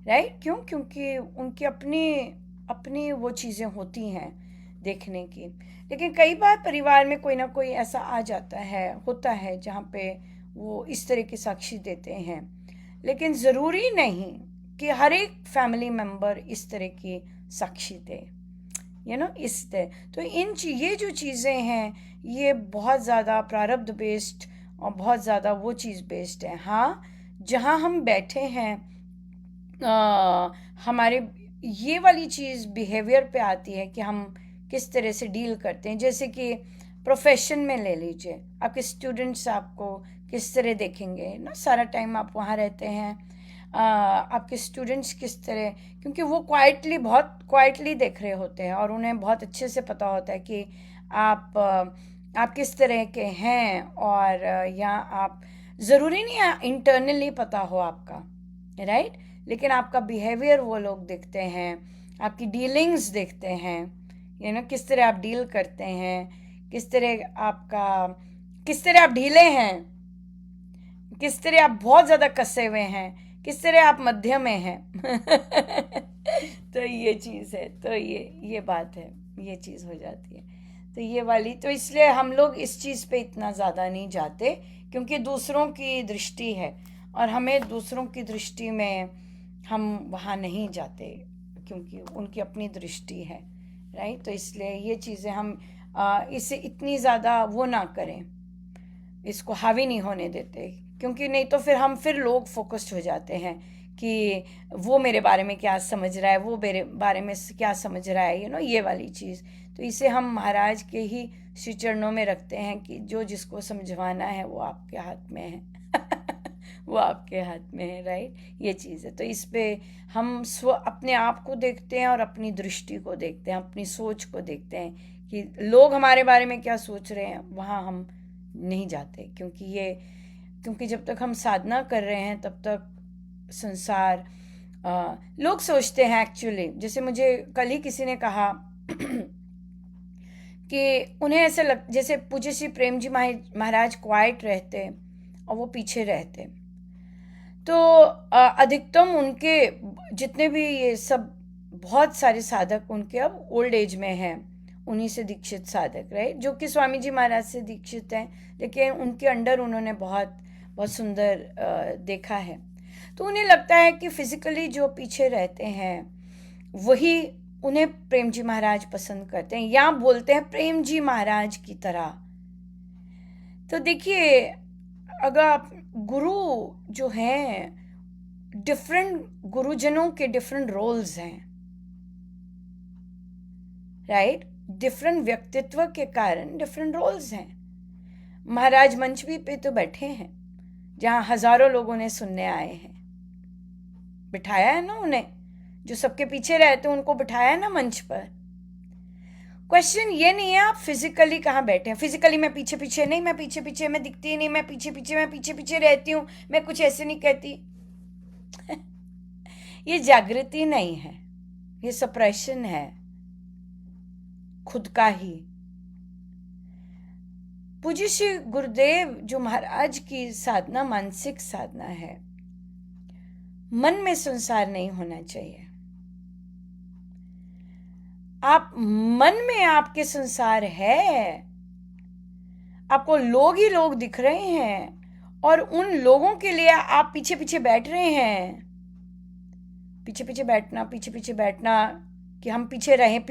[SPEAKER 1] राइट? क्यों? क्योंकि उनकी अपनी अपनी वो चीज़ें होती हैं देखने की। लेकिन कई बार परिवार में कोई ना कोई ऐसा आ जाता है, होता है, जहाँ पे वो इस तरह की साक्षी देते हैं। लेकिन ज़रूरी नहीं कि हर एक फैमिली मेम्बर इस तरह की साक्षी दे, इस तरह। तो ये जो चीज़ें हैं ये बहुत ज़्यादा प्रारब्ध बेस्ड और बहुत ज़्यादा वो चीज़ बेस्ड है। हाँ, जहाँ हम बैठे हैं हमारे ये वाली चीज़ बिहेवियर पे आती है कि हम किस तरह से डील करते हैं। जैसे कि प्रोफेशन में ले लीजिए, आपके स्टूडेंट्स आपको किस तरह देखेंगे ना, सारा टाइम आप वहाँ रहते हैं, आपके स्टूडेंट्स किस तरह, क्योंकि वो बहुत क्वाइटली देख रहे होते हैं और उन्हें बहुत अच्छे से पता होता है कि आप किस तरह के हैं। और या आप ज़रूरी नहीं है इंटरनली पता हो आपका, राइट? लेकिन आपका बिहेवियर वो लोग देखते हैं, आपकी डीलिंग्स देखते हैं, किस तरह आप डील करते हैं, किस तरह आप ढीले हैं, किस तरह आप बहुत ज़्यादा कसे हुए हैं, किस तरह आप मध्य में हैं। तो ये चीज़ है, तो ये बात है, ये चीज़ हो जाती है। तो ये वाली, तो इसलिए हम लोग इस चीज़ पे इतना ज़्यादा नहीं जाते, क्योंकि दूसरों की दृष्टि है और हमें दूसरों की दृष्टि में हम वहाँ नहीं जाते क्योंकि उनकी अपनी दृष्टि है, राइट। तो इसलिए ये चीज़ें हम इसे इतनी ज़्यादा वो ना करें, इसको हावी नहीं होने देते, क्योंकि नहीं तो फिर लोग फोकस्ड हो जाते हैं कि वो मेरे बारे में क्या समझ रहा है, वो मेरे बारे में क्या समझ रहा है, ये वाली चीज़। तो इसे हम महाराज के ही श्री चरणों में रखते हैं कि जो जिसको समझवाना है वो आपके हाथ में है वो आपके हाथ में है, राइट। ये चीज़ है। तो इस पे हम अपने आप को देखते हैं और अपनी दृष्टि को देखते हैं, अपनी सोच को देखते हैं कि लोग हमारे बारे में क्या सोच रहे हैं, वहाँ हम नहीं जाते, क्योंकि जब तक हम साधना कर रहे हैं तब तक संसार लोग सोचते हैं एक्चुअली, जैसे मुझे कल ही किसी ने कहा कि उन्हें ऐसे जैसे पूज्य श्री प्रेम जी महाराज क्वाइट रहते और वो पीछे रहते, तो अधिकतम उनके जितने भी ये सब बहुत सारे साधक उनके अब ओल्ड एज में हैं, उन्हीं से दीक्षित साधक, राइट, जो कि स्वामी जी महाराज से दीक्षित हैं, लेकिन उनके अंडर उन्होंने बहुत बहुत सुंदर देखा है। तो उन्हें लगता है कि फिजिकली जो पीछे रहते हैं वही उन्हें प्रेम जी महाराज पसंद करते हैं, या बोलते हैं प्रेम जी महाराज की तरह। तो देखिए, अगर आप गुरु जो हैं, डिफरेंट गुरुजनों के डिफरेंट रोल्स हैं, राइट, डिफरेंट व्यक्तित्व के कारण डिफरेंट रोल्स हैं। महाराज मंच भी पे तो बैठे हैं जहां हजारों लोग उन्हें सुनने आए हैं, बिठाया है ना उन्हें, जो सबके पीछे रहते हैं उनको बिठाया है ना मंच पर। क्वेश्चन ये नहीं है आप फिजिकली कहाँ बैठे हैं, फिजिकली मैं पीछे पीछे नहीं, मैं पीछे पीछे मैं दिखती ही नहीं, मैं पीछे पीछे रहती हूँ, मैं कुछ ऐसे नहीं कहती ये जागृति नहीं है, ये सप्रेशन है खुद का ही। पूज्य श्री गुरुदेव जो महाराज की साधना मानसिक साधना है, मन में संसार नहीं होना चाहिए। आप मन में आपके संसार है, आपको लोग ही लोग दिख रहे हैं और उन लोगों के लिए आप पीछे पीछे बैठ रहे हैं। पीछे पीछे बैठना कि हम पीछे रहें।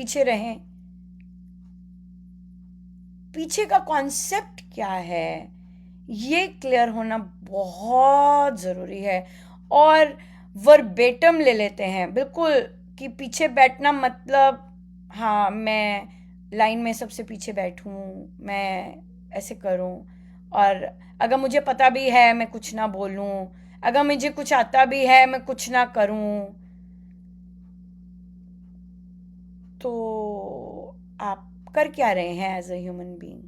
[SPEAKER 1] पीछे का कॉन्सेप्ट क्या है, ये क्लियर होना बहुत जरूरी है। और वर्बेटम ले लेते हैं बिल्कुल कि पीछे बैठना मतलब हाँ मैं लाइन में सबसे पीछे बैठूं, मैं ऐसे करूं, और अगर मुझे पता भी है मैं कुछ ना बोलूं, अगर मुझे कुछ आता भी है मैं कुछ ना करूं। तो आप कर क्या रहे हैं एज अ ह्यूमन बीइंग?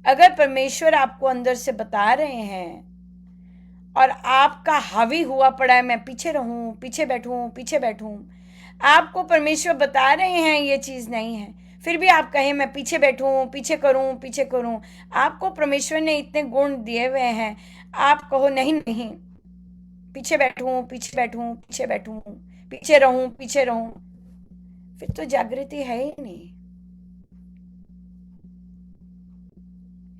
[SPEAKER 1] अगर परमेश्वर आपको अंदर से बता रहे हैं और आपका हावी हुआ पड़ा है मैं पीछे रहूं, पीछे बैठूं, आपको परमेश्वर बता रहे हैं ये चीज नहीं है, फिर भी आप कहें मैं पीछे बैठूं, पीछे करूं, आपको परमेश्वर ने इतने गुण दिए हुए हैं, आप कहो नहीं, पीछे रहूं, फिर तो जागृति है ही नहीं,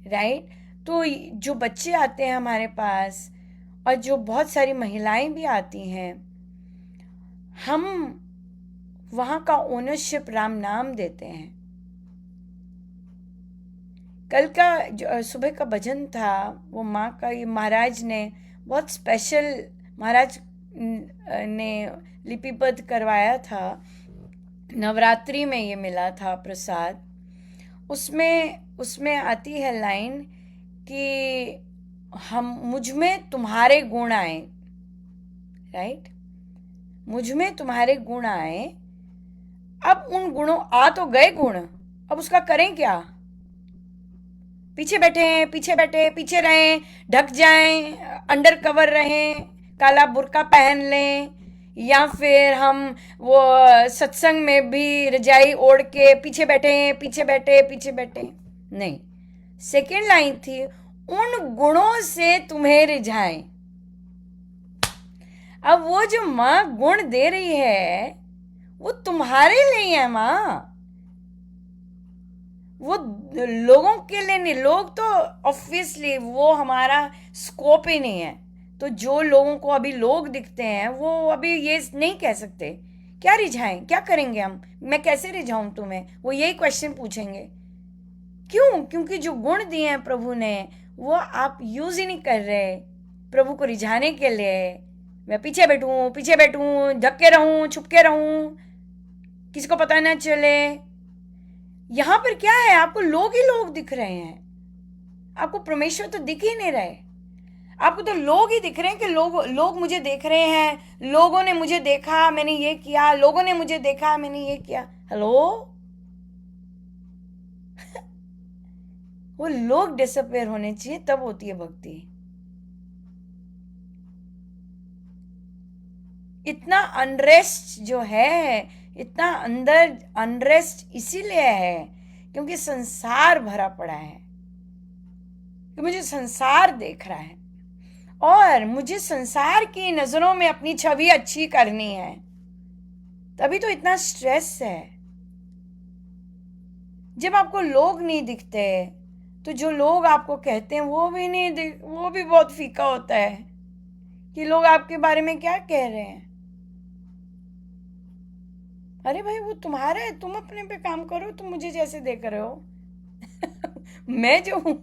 [SPEAKER 1] राइट। तो जो बच्चे आते हैं हमारे पास और जो बहुत सारी महिलाएं भी आती हैं, हम वहां का ओनरशिप राम नाम देते हैं। कल का सुबह का भजन था वो माँ का, ये महाराज ने बहुत स्पेशल, महाराज ने लिपिबद्ध करवाया था, नवरात्रि में ये मिला था प्रसाद। उसमें आती है लाइन कि हम मुझ में तुम्हारे गुण आए, राइट, मुझ में तुम्हारे गुण आए। अब उन गुणों आ तो गए गुण, अब उसका करें क्या? पीछे पीछे रहें, ढक जाएं, अंडर कवर रहें, काला बुर्का पहन लें, या फिर हम वो सत्संग में भी रजाई ओढ़ के पीछे बैठे। नहीं, सेकेंड लाइन थी उन गुणों से तुम्हें रिझाएं। अब वो जो माँ गुण दे रही है वो तुम्हारे लिए है माँ, वो लोगों के लिए नहीं। लोग तो ऑब्वियसली वो हमारा स्कोप ही नहीं है, तो जो लोगों को अभी लोग दिखते हैं वो अभी ये नहीं कह सकते क्या रिझाएं, क्या करेंगे हम, मैं कैसे रिझाऊं तुम्हें, वो यही क्वेश्चन पूछेंगे। क्यों? क्योंकि जो गुण दिए हैं प्रभु ने वो आप यूज ही नहीं कर रहे प्रभु को रिझाने के लिए। मैं पीछे बैठूं, धक्के रहूं, छुपके रहूं, किसी को पता ना चले। यहां पर क्या है, आपको लोग ही लोग दिख रहे हैं, आपको परमेश्वर तो दिख ही नहीं रहे। आपको तो लोग ही दिख रहे हैं कि लोग मुझे देख रहे हैं, लोगों ने मुझे देखा मैंने ये किया, लोगों ने मुझे देखा मैंने ये किया। हेलो वो लोग डिसअपेयर होने चाहिए, तब होती है भक्ति। इतना अनरेस्ट जो है, इतना अंदर अनरेस्ट इसीलिए है क्योंकि संसार भरा पड़ा है, कि मुझे संसार देख रहा है और मुझे संसार की नजरों में अपनी छवि अच्छी करनी है, तभी तो इतना स्ट्रेस है। जब आपको लोग नहीं दिखते तो जो लोग आपको कहते हैं वो भी बहुत फीका होता है कि लोग आपके बारे में क्या कह रहे हैं। अरे भाई वो तुम्हारा है, तुम अपने पे काम करो, तुम मुझे जैसे देख रहे हो मैं जो हूं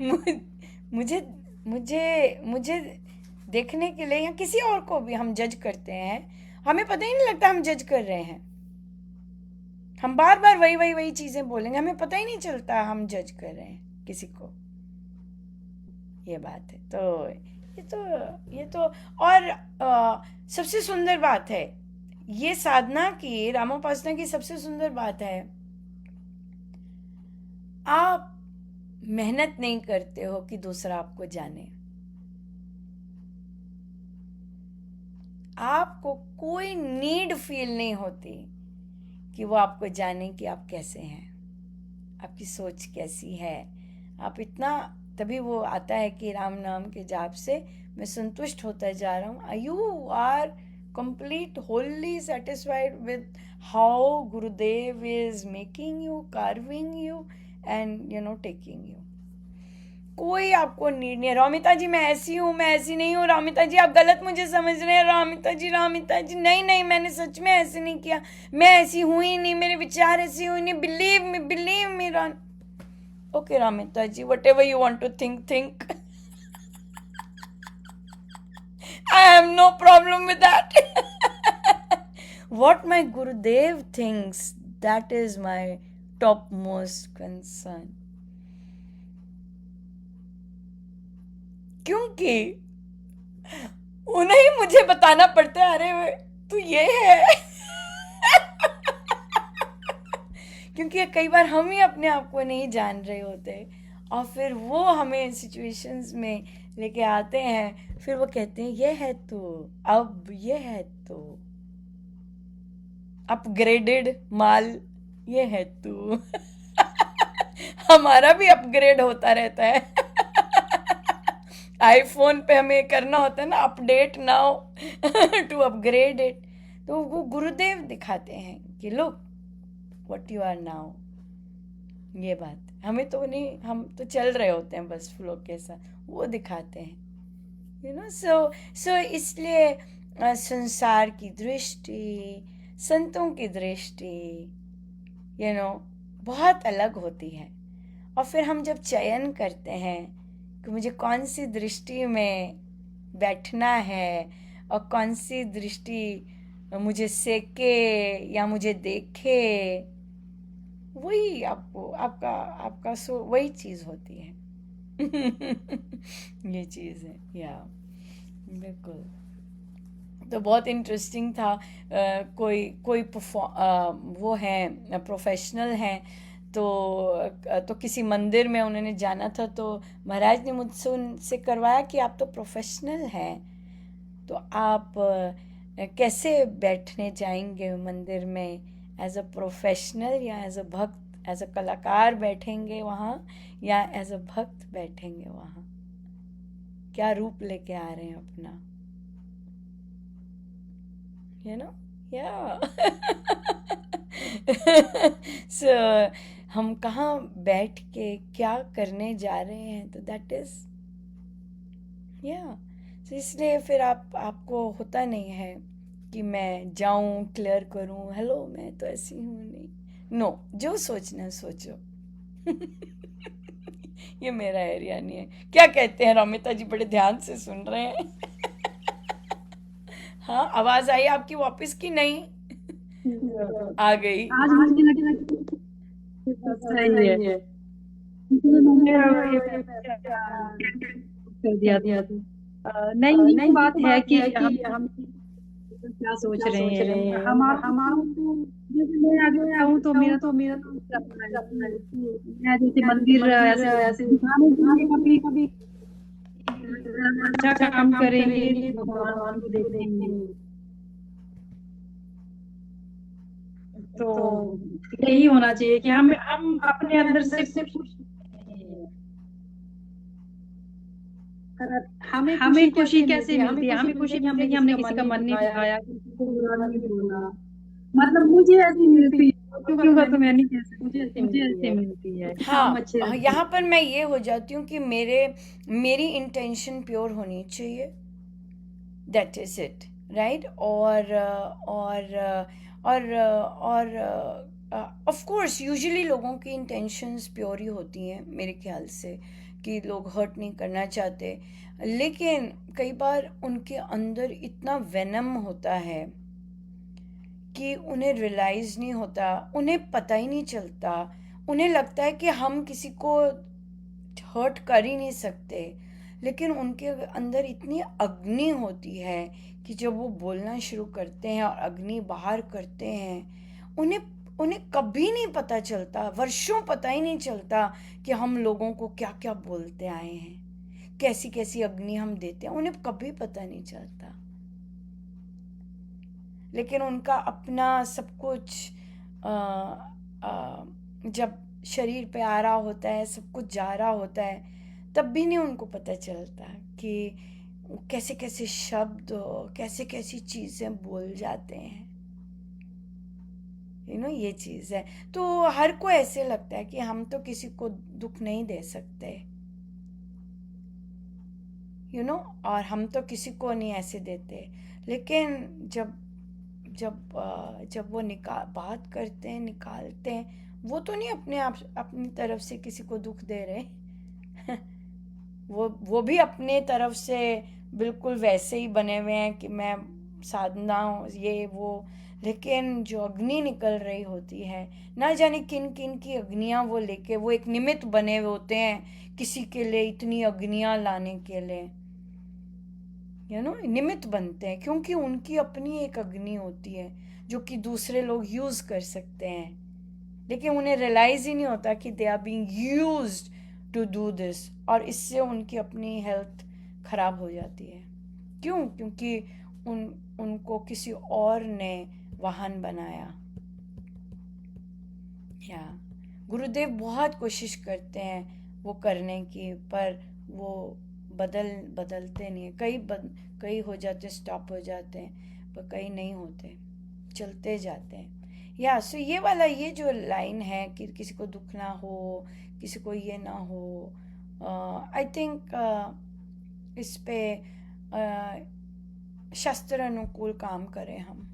[SPEAKER 1] मुझे मुझे मुझे देखने के लिए या किसी और को भी हम जज करते हैं, हमें पता ही नहीं लगता हम जज कर रहे हैं। हम बार बार वही चीजें बोलेंगे, हमें पता ही नहीं चलता हम जज कर रहे हैं किसी को। ये बात है। तो ये तो और सबसे सुंदर बात है ये साधना की, रामोपासना की सबसे सुंदर बात है, आप मेहनत नहीं करते हो कि दूसरा आपको जाने। आपको कोई नीड फील नहीं होती कि वो आपको जाने कि आप कैसे हैं, आपकी सोच कैसी है। आप इतना, तभी वो आता है कि राम नाम के जाप से मैं संतुष्ट होता जा रहा हूँ। You are complete wholly satisfied with how Gurudev is making you, carving you and taking you. कोई आपको नीड नहीं है। रामिता जी मैं ऐसी हूँ, मैं ऐसी नहीं हूँ, रामिता जी आप गलत मुझे समझ रहे हैं, रामिता जी नहीं मैंने सच में ऐसे नहीं किया, मैं ऐसी हूँ ही नहीं, मेरे विचार ऐसे हुई नहीं, believe me okay Ramita ji, whatever you want to think I have no problem with that. What my Gurudev thinks, that is my topmost concern. क्योंकि उन्हें ही मुझे बताना पड़ता है, अरे तू ये है क्योंकि कई बार हम ही अपने आप को नहीं जान रहे होते और फिर वो हमें सिचुएशंस में लेके आते हैं, फिर वो कहते हैं ये है तू, अब ये है तू, अपग्रेडेड माल, ये है तू हमारा भी अपग्रेड होता रहता है आईफोन पे हमें करना होता है ना, update now to upgrade it. तो वो गुरुदेव दिखाते हैं कि look what you are now. ये बात हमें तो नहीं, हम तो चल रहे होते हैं बस फ्लो के साथ, वो दिखाते हैं सो इसलिए संसार की दृष्टि, संतों की दृष्टि बहुत अलग होती है। और फिर हम जब चयन करते हैं कि मुझे कौन सी दृष्टि में बैठना है और कौन सी दृष्टि मुझे सेके या मुझे देखे, वही आपका वही चीज होती है ये चीज है या बिल्कुल। तो बहुत इंटरेस्टिंग था। कोई वो है प्रोफेशनल हैं, तो किसी मंदिर में उन्होंने जाना था, तो महाराज ने मुझसे उनसे करवाया कि आप तो प्रोफेशनल हैं, तो आप कैसे बैठने जाएंगे मंदिर में, एज अ प्रोफेशनल या एज अ भक्त, एज अ कलाकार बैठेंगे वहाँ या एज अ भक्त बैठेंगे वहाँ, क्या रूप लेके आ रहे हैं अपना, सो हम कहाँ बैठ के क्या करने जा रहे हैं, तो दैट इज तो इसलिए फिर आपको होता नहीं है कि मैं जाऊं क्लियर करूं, हेलो मैं तो ऐसी हूं, नहीं, नो, जो सोचना सोचो। ये मेरा एरिया नहीं है। क्या कहते हैं रमिता जी, बड़े ध्यान से सुन रहे हैं। हाँ, आवाज आई आपकी वापस की नहीं? आ गई।
[SPEAKER 2] आज मुझे लगा कि सही है, इसलिए मैंने ये कर दिया था। नहीं, ये तो बात है कि हम क्या सोच रहे हैं। हमारा तो, जैसे मैं अगर कहूँ तो मेरा तो अपना है कि मैं जैसे मंदिर ऐसे दिखाने के लिए कभी अच्छा काम करेंगे तो भगवान उसको देखेंगे। तो यही होना चाहिए कि हम अपने अंदर से कुछ हमें खुशी कैसे मिलती है। हमें खुशी मिलती है कि हमने किसी का मन नहीं दुखाया, किसी को बुरा नहीं बोला। मतलब मुझे ऐसी मिलती है, क्यों तो मैं नहीं कह सकती, मुझे ऐसे मिलती है। काम
[SPEAKER 1] हाँ,
[SPEAKER 2] अच्छे लगते
[SPEAKER 1] यहाँ पर
[SPEAKER 2] हैं।
[SPEAKER 1] मैं ये हो जाती हूँ कि मेरी इंटेंशन प्योर होनी चाहिए, दैट इज इट, राइट। और ऑफ कोर्स यूजुअली लोगों की इंटेंशंस प्योर ही होती हैं मेरे ख्याल से, कि लोग हर्ट नहीं करना चाहते, लेकिन कई बार उनके अंदर इतना वेनम होता है कि उन्हें रियलाइज़ नहीं होता, उन्हें पता ही नहीं चलता। उन्हें लगता है कि हम किसी को हर्ट कर ही नहीं सकते, लेकिन उनके अंदर इतनी अग्नि होती है कि जब वो बोलना शुरू करते हैं और अग्नि बाहर करते हैं, उन्हें उन्हें कभी नहीं पता चलता, वर्षों पता ही नहीं चलता कि हम लोगों को क्या क्या बोलते आए हैं, कैसी कैसी अग्नि हम देते हैं, उन्हें कभी पता नहीं चलता। लेकिन उनका अपना सब कुछ अ, जब शरीर पे आ रहा होता है, सब कुछ जा रहा होता है, तब भी नहीं उनको पता चलता कि कैसे कैसे शब्द, कैसे कैसी चीज़ें बोल जाते हैं। ये चीज़ है। तो हर को ऐसे लगता है कि हम तो किसी को दुख नहीं दे सकते, और हम तो किसी को नहीं ऐसे देते। लेकिन जब जब वो बात करते हैं, निकालते हैं, वो तो नहीं अपने आप अपनी तरफ से किसी को दुख दे रहे। वो भी अपने तरफ से बिल्कुल वैसे ही बने हुए हैं कि मैं साधना हूँ, ये वो। लेकिन जो अग्नि निकल रही होती है, ना जाने किन किन की अग्नियाँ वो लेके, वो एक निमित्त बने हुए होते हैं किसी के लिए इतनी अग्नियाँ लाने के लिए, निमित्त बनते हैं, क्योंकि उनकी अपनी एक अग्नि होती है जो कि दूसरे लोग यूज कर सकते हैं, लेकिन उन्हें रियलाइज ही नहीं होता कि they are being used to do this, और इससे उनकी अपनी हेल्थ खराब हो जाती है। क्यों? क्योंकि उनको किसी और ने वाहन बनाया। या गुरुदेव बहुत कोशिश करते हैं वो करने की, पर वो बदलते नहीं है। कई हो जाते, स्टॉप हो जाते हैं, पर कई नहीं होते, चलते जाते हैं। सो ये जो लाइन है कि किसी को दुख ना हो, किसी को ये ना हो, आई थिंक इस पे शास्त्र अनुकूल काम करें हम।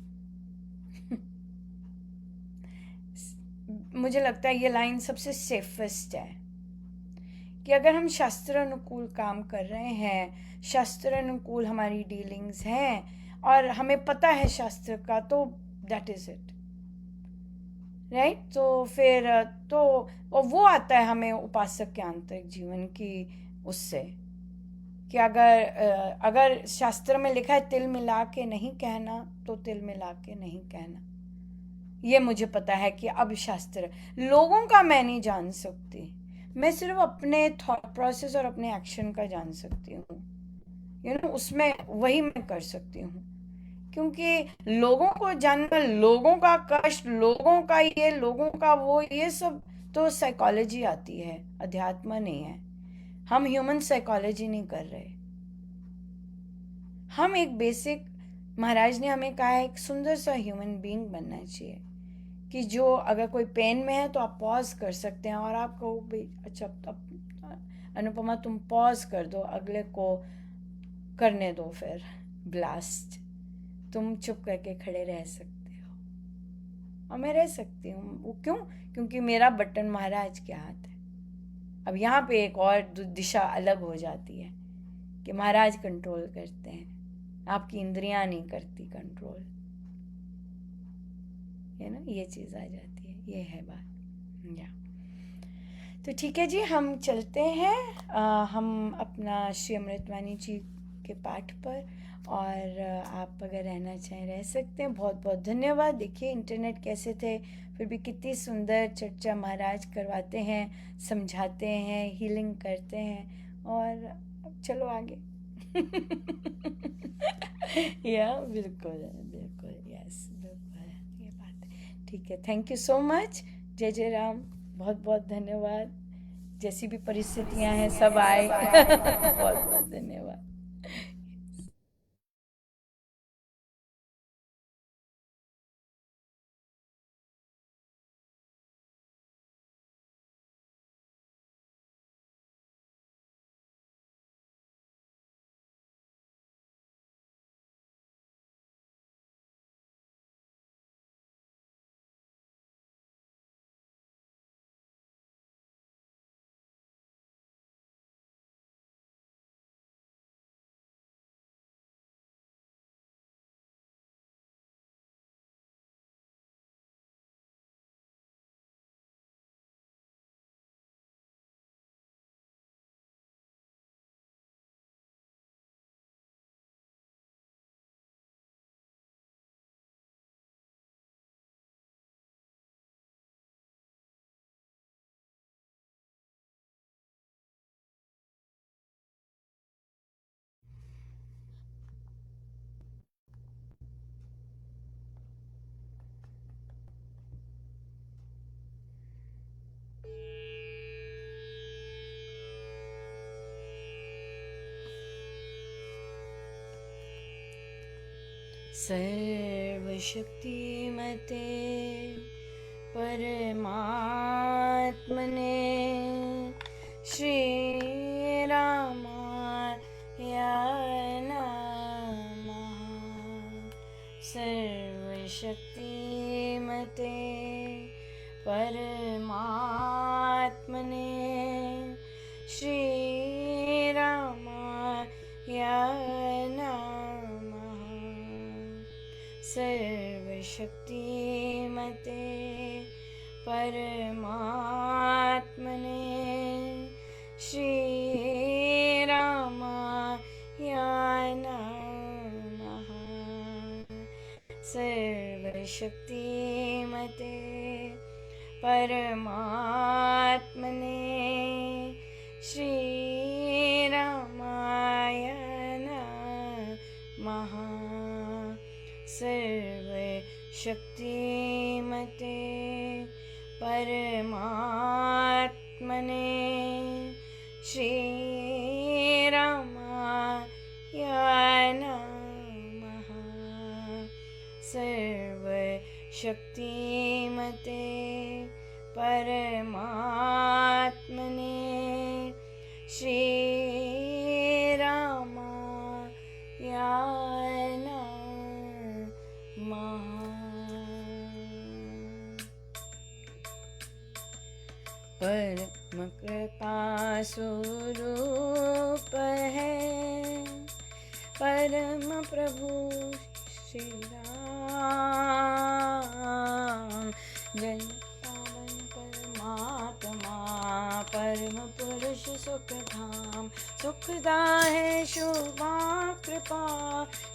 [SPEAKER 1] मुझे लगता है ये लाइन सबसे सेफेस्ट है कि अगर हम शास्त्र अनुकूल काम कर रहे हैं, शास्त्र अनुकूल हमारी डीलिंग्स हैं और हमें पता है शास्त्र का, तो दैट इज इट, राइट। तो फिर तो और वो आता है हमें उपासक के आंतरिक जीवन की उससे, कि अगर शास्त्र में लिखा है तिल मिला के नहीं कहना, तो तिल मिला के नहीं कहना। ये मुझे पता है कि अब शास्त्र लोगों का मैं नहीं जान सकती, मैं सिर्फ अपने थॉट प्रोसेस और अपने एक्शन का जान सकती हूँ। उसमें वही मैं कर सकती हूँ, क्योंकि लोगों को जानना, लोगों का कष्ट, लोगों का ये, लोगों का वो, ये सब तो साइकोलॉजी आती है, अध्यात्म नहीं है। हम ह्यूमन साइकोलॉजी नहीं कर रहे। हम एक बेसिक, महाराज ने हमें कहा है, एक सुंदर सा ह्यूमन बीइंग बनना चाहिए, कि जो अगर कोई पेन में है तो आप पॉज कर सकते हैं और आप कहो भाई अच्छा अब अनुपमा तुम पॉज कर दो, अगले को करने दो फिर ब्लास्ट। तुम चुप करके खड़े रह सकते हो और मैं रह सकती हूँ। वो क्यों? क्योंकि मेरा बटन महाराज के हाथ है। अब यहाँ पे एक और दिशा अलग हो जाती है कि महाराज कंट्रोल करते हैं, आपकी इंद्रियां नहीं करती कंट्रोल, है ना, ये चीज़ आ जाती है। ये है बात। या तो ठीक है जी, हम चलते हैं हम अपना श्री अमृतवाणी जी के पाठ पर। और आप अगर रहना चाहें रह सकते हैं। बहुत बहुत धन्यवाद। देखिए इंटरनेट कैसे थे, फिर भी कितनी सुंदर चर्चा महाराज करवाते हैं, समझाते हैं, हीलिंग करते हैं। और अब चलो आगे। या बिल्कुल बिल्कुल, यस बिल्कुल, ये बात है। ठीक है, थैंक यू सो मच। जय जय राम। बहुत बहुत धन्यवाद। जैसी भी परिस्थितियां हैं सब आए। बहुत बहुत धन्यवाद। सर्वशक्तिमते परमात्मने श्रीरामाय नमः। सर्वशक्तिमते परमात्मने श्रीरामाय नमः। सर्वशक्तिमते परमात्मने श्रीरामाय नमः। सर्वशक्तिमते परमात्मने श्रीरामाय नमः। सर्वशक्तिमते परमात्मने श्रीरामाय नमः। सर्वशक्तिमते परमात्मने श्रीरामाय नमः। परम कृपा स्वरूप है परम प्रभु श्री राम। जन पावन परमात्मा परम पुरुष सुखधाम। सुखदा है शुभा कृपा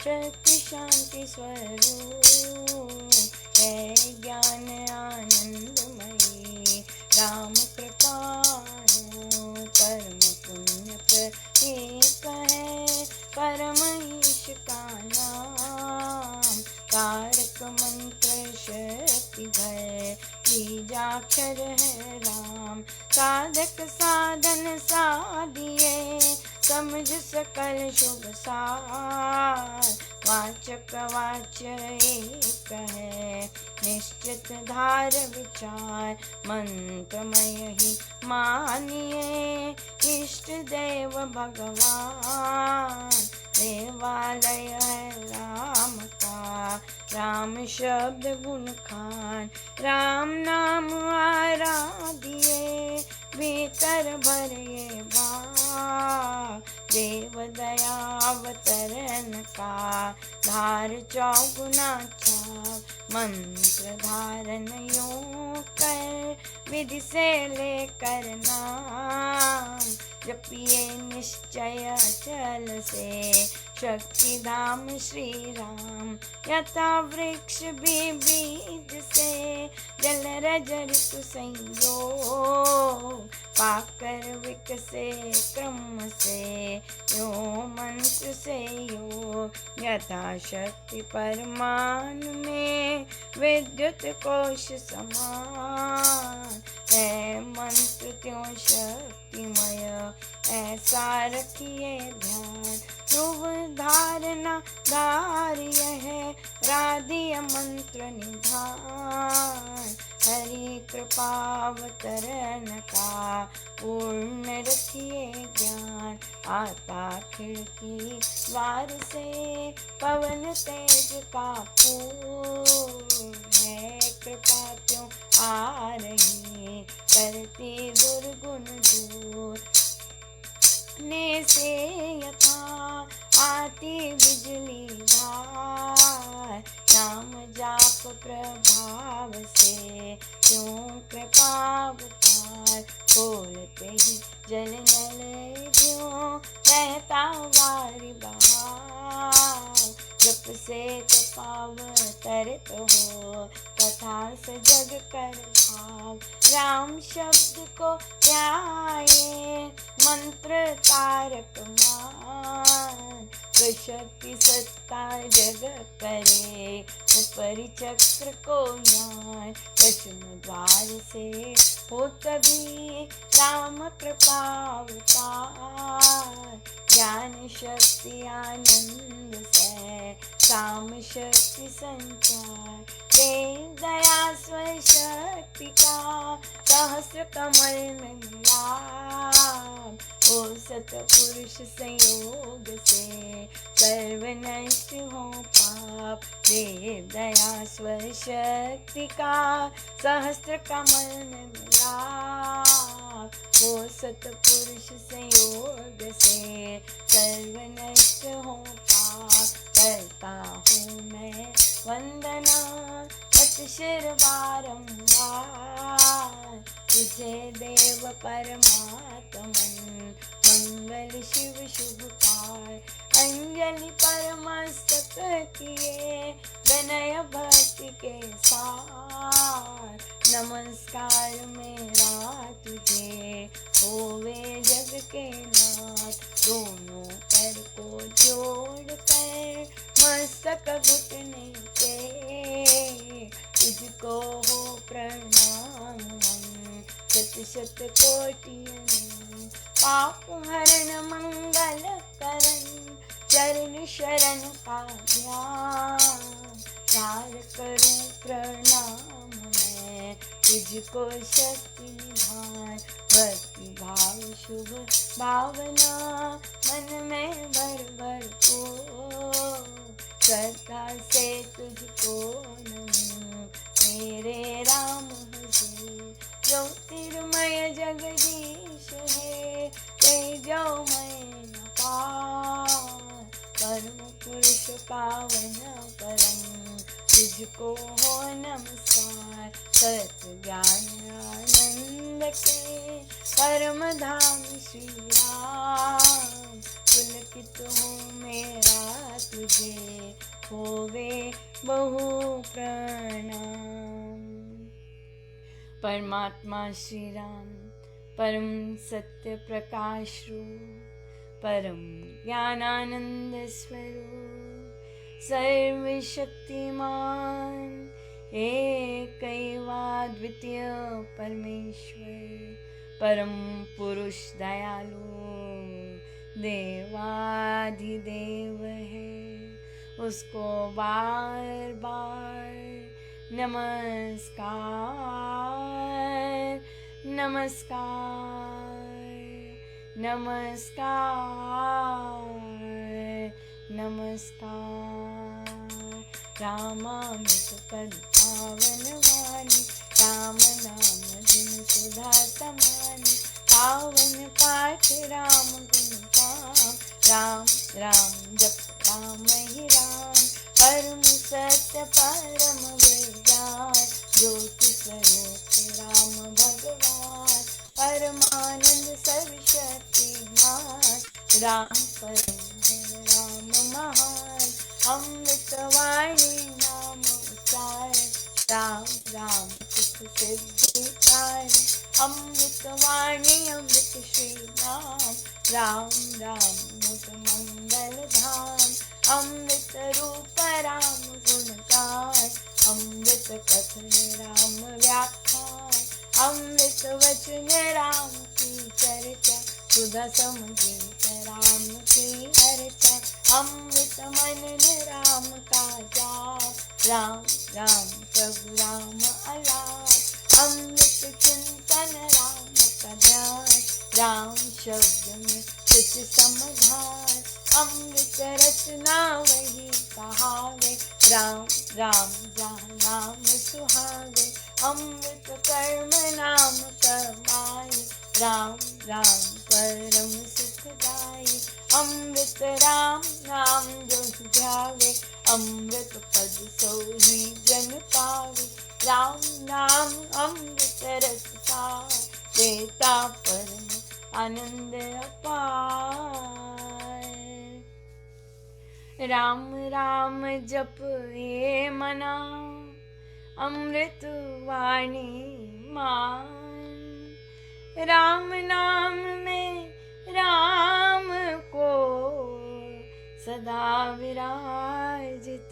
[SPEAKER 1] शक्ति शांति स्वरूप है ज्ञान आनंदमयी राम कृपाणु परम पुण्य प्रतीक है परम ईश का नाम। तारक मंत्र शक्ति भय बीजाक्षर है राम। साधक साधन साधिए समझ सकल शुभ सार वाचक वाच्य एक है, निश्चित धार विचार मंत्रमय ही मानिए। इष्ट देव भगवान देवालय है राम का, राम शब्द गुण खान, राम नाम आराधिए, भीतर भरे भाव। देव दया अवतरण का, धार चौगुना चाप, मंत्र धारण यूं कर, विधि से लेकर नाम। जपिए निश्चय चल से, शक्ति धाम श्री राम। यथा वृक्ष भी बीज से, जल रज ऋतु संयोग, पाकर विकसे क्रम से, यो मंत्र से योग। यथा शक्ति परमाणु में, विद्युत कोश समान, है मंत्र त्यों शक्तिमय, ऐसा रखिए ध्यान। ध्रुव धारणा धार्य है, राधीय मंत्र निधान। हरि कृपावतरण का, पूर्ण रखिए ज्ञान। आता खिड़की द्वार से, पवन तेज का पूर है, कृपा त्यों आ रही, करती दुर्गुण दूर। ने से यथा आती बिजली धार, नाम जाप प्रभाव से, क्यों कृपावतार। खोलते ही जल नल ज्यों, बहता वारी बहाव। जप से कृपावतरित हो, कथा से जग कर भाव। राम शब्द को ध्याये, मंत्र तारक मान। शक्ति सत्ता जग करे, ऊपरी चक्र को ज्ञान। दशम द्वार से हो तभी, राम कृपावतार। ज्ञान शक्ति आनंद से, काम शक्ति संचार। देव दया स्वशक्ति का, सहस्र कमल में मिला। ओ सतपुरुष संयोग से, सर्व नष्ट हो पाप। देव दया स्वशक्ति का, सहस्र कमल में मिलाप। ओ सतपुरुष संयोग से, सर्व नष्ट हो पाप। करता हूँ मैं वंदना, अतिशिर बारंबार। तुझे देव परमात्मन, मंगल शिव शुभकार। अंजलि परमस्तक किए, विनय भक्ति के साथ। नमस्कार मेरा तुझे, होवे जग के नाथ। दोनों पैर को जोड़ कर, मस्तक घुटने पे, तुझको हो प्रणाम हम, शत शत कोटि नमन। पाप हरण मंगल करण, चरण शरण का ध्यान। चार करूं प्रणाम मैं, तुझको शक्ति निधान। भक्ति भाव शुभ भावना, मन में भर भर को। श्रद्धा से तुझको नमूं, मेरे राम हुजूर। ज्योतिर्मय जगदीश है, तेजोमय न पार। परम पुरुष पावन परम, तुझको हो नमस्कार। सत्य ज्ञान आनंद के, परम धाम श्री राम। पुलकित हो मेरा तुझे, होवे बहु प्रणाम। परमात्मा श्री राम, परम सत्य प्रकाश रूप, परम ज्ञानानंद स्वरूप, सर्वशक्तिमान, एकैवाद्वितीय परमेश्वर, परम पुरुष दयालु, देवाधिदेव है। उसको बार बार नमस्कार, नमस्कार, नमस्कार, नमस्कार। रामामृत पद पावन वाणी, राम नाम जिन सुधा समानी, पावन पाठ राम गुण गाम, राम राम जप राम ही राम, परम सत्य परम विज्ञान, ज्योति स्वरूप राम भगवान, परमानंद सर्वशक्तिमान, राम परम है राम महान, अमृतवाणी नाम उच्चारण, राम राम सुख सिद्धि कारण, अमृतवाणी अमृत श्री राम, राम राम मुझ मंगल धाम, अमृत रूप राम गुण गान, अमृत कथन राम व्याख्यान, अमृत वचन राम की चर्चा, सुधा समगीत राम की अर्चा, अमृत मनन राम का जाप, राम राम प्रभु राम अलाप, अमृत चिंतन राम का ध्यान, राम शब्द में कुछ समाधान, अमृत रचना वही कहावे, राम राम जहाँ नाम सुहावे, अमृत कर्म नाम कमाई, राम राम परम सुखदाई, अमृत राम नाम जो जावे, अमृत पद सोही जन पावे, राम नाम अमृत रस पार, देता परम आनंद अपार। राम राम जप ये मना, अमृत वाणी मान, राम नाम में राम को सदा विराजित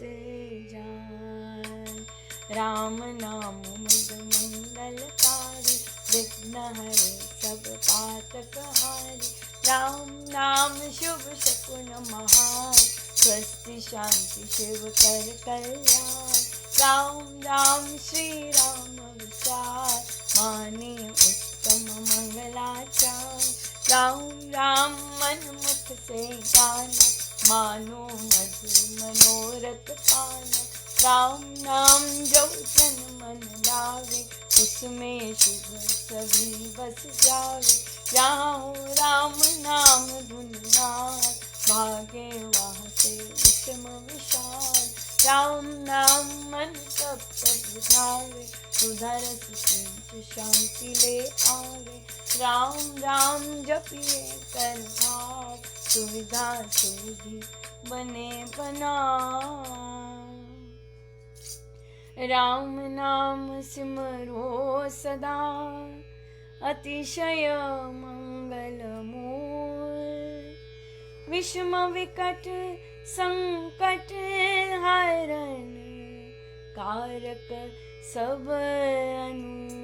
[SPEAKER 1] जान, राम नाम मुद मंगलकारी, विघ्न हरे सब पातक हारी, राम नाम शुभ शकुन महान, स्वस्ति शांति शिव कर कल्याण, राम राम श्री राम विचार, माने उत्तम मंगलाचार, राम राम मन मुख से गाना, मानो मधुर मनोरथ पाना, राम नाम जो जन मन लावे, उसमें शुभ सभी बस जावे, यहाँ राम नाम धुन नाद, भागे वहाँ से विषम विशाल, राम नाम मन तब तब बुझावे, सुधरस सिंच शांति ले आवे, राम राम जपिए कर भाव, सुविधा सुधि बने बना, राम नाम सिमरो सदा, अतिशय मंगल मूल, विषम विकट संकट हरण, कारक सब अनुकूल,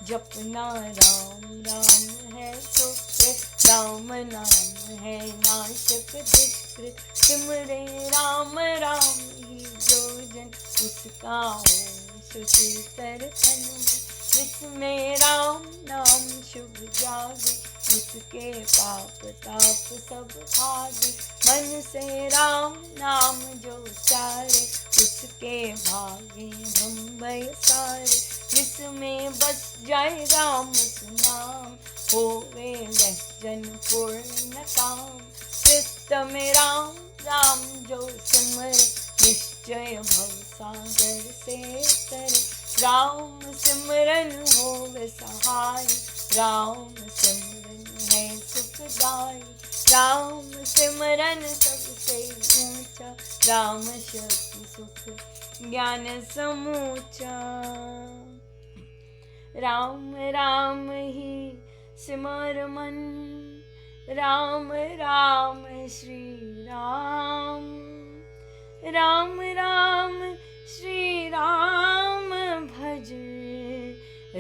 [SPEAKER 1] जपना राम राम है सुख, राम नाम है नाशक दुष्कृत, सिमरे राम राम ही जो जन, उसका हो सुशीतर तन में, जिसमें राम नाम शुभ जागे, उसके पाप ताप सब भागे, मन से राम नाम जो चारे, उसके भागे भ्रम भय सारे, जिसमें बस जाए राम सुनाम, होवे वह जन पूर्ण काम, चित्त में राम राम जो सिमरे, निश्चय भव सागर से तरे, राम सिमरन होवे सहाय, राम सिमरन है सुखदाई, राम सिमरन सबसे ऊंचा, राम शक्ति सुख ज्ञान समूचा, राम राम ही सिमर मन, राम राम श्री राम, राम राम श्री राम भज,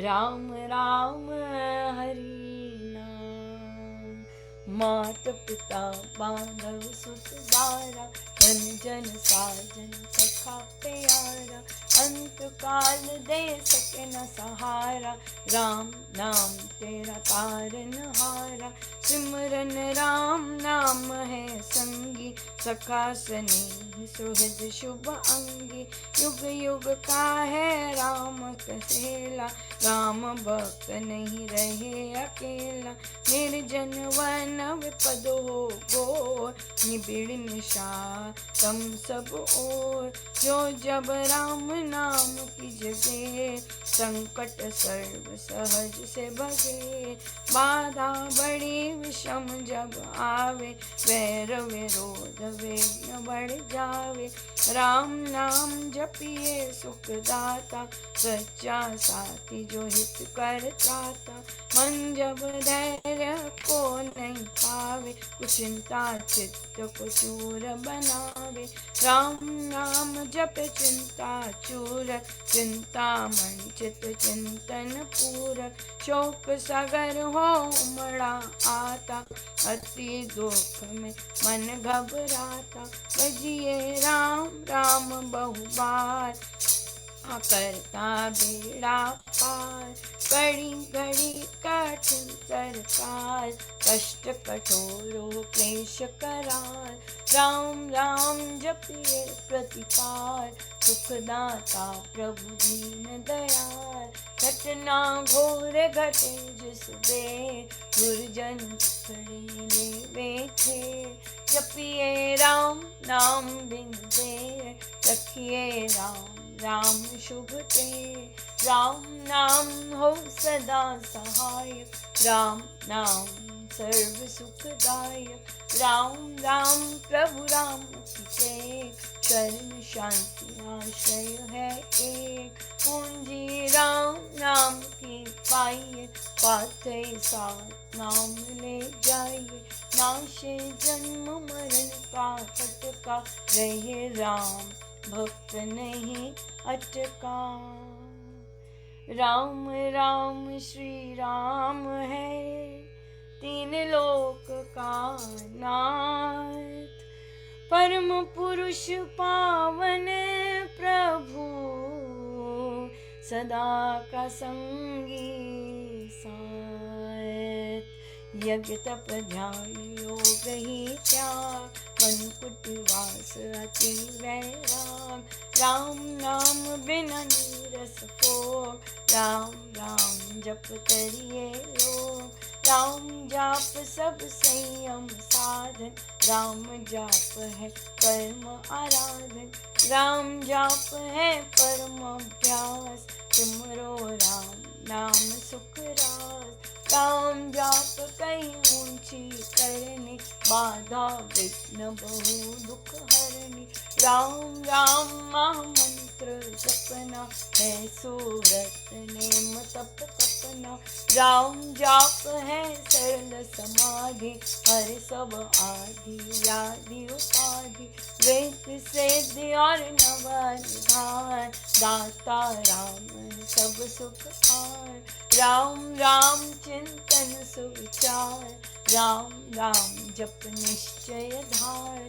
[SPEAKER 1] राम राम हरि नाम, मात पिता बांधव सुत दारा, जन जन साजन सखा प्यारा, अंत काल दे सके न सहारा, राम नाम तेरा तारन हारा, सिमरन राम नाम है संगी, सखा स्नेह सुहृद शुभ अंगी, युग युग का है राम कसेला, राम भक्त नहीं रहे अकेला, निर्जन वन विपद हो गो, निबिड़ निशा तम सब ओर, जो जब राम नाम की जगे, संकट सर्व सहज से भगे, बाधा बड़ी विषम जब आवे, वैर विरोध विघ्न बढ़ जावे, राम नाम जपिए सुखदाता, सच्चा साथी जो हित कर त्राता, मन जब धैर्य को नहीं पावे, कुचिंता चित्त को चूर बनावे, राम नाम जप चिंता चूर, चिंता मन चित चिंतन पूरक, शोक सागर हो उमड़ा आता, अति दुख में मन घबराता, बजिए राम राम बहु बार, करता बेड़ा पार, कड़ी घड़ी कठिन सरकार, कष्ट कठोरो क्लेश करार, राम राम जपिए प्रतिपार, सुखदाता प्रभु दीन दयाल, घटना घोर घटे जिस बे, दुर्जन खड़े लेवे थे, जपिए राम नाम बिन दे, रखिए राम राम शुभ ते, राम नाम हो सदा सहायक, राम नाम सर्व सुखदायक, राम राम प्रभु राम के, शरण शांति आश्रय है एक, पूंजी राम नाम की पाइए, पाते साथ नाम ले जाइए, नाशे जन्म मरण का फटका, रहे राम भक्त नहीं अटका, राम राम श्री राम है तीन लोक का नाथ, परम पुरुष पावन प्रभु, सदा का संगी साथ, यज्ञ तप ध्यान योग ही त्याग, मन कुटिवास अति वैराग, राम नाम बिना नीरस को, राम राम जप करिए लोग, राम जाप सब संयम साधन, राम जाप है परम आराधन, राम जाप है परम अभ्यास, तुमरो राम नाम सुख रास, राम जाप कई ऊंची करनी, बाधा विघ्न बहु दुख हरनी, राम राम महामंत्र जपना, है सुव्रत नेम तप तपना, राम जाप है सरल समाधि, हर सब आदि व्याधि उपाधि, वेद सिद्धि और नव निधान, दाता राम सब सुख हार, राम राम चिंतन सुविचार, राम राम जप निश्चय धार,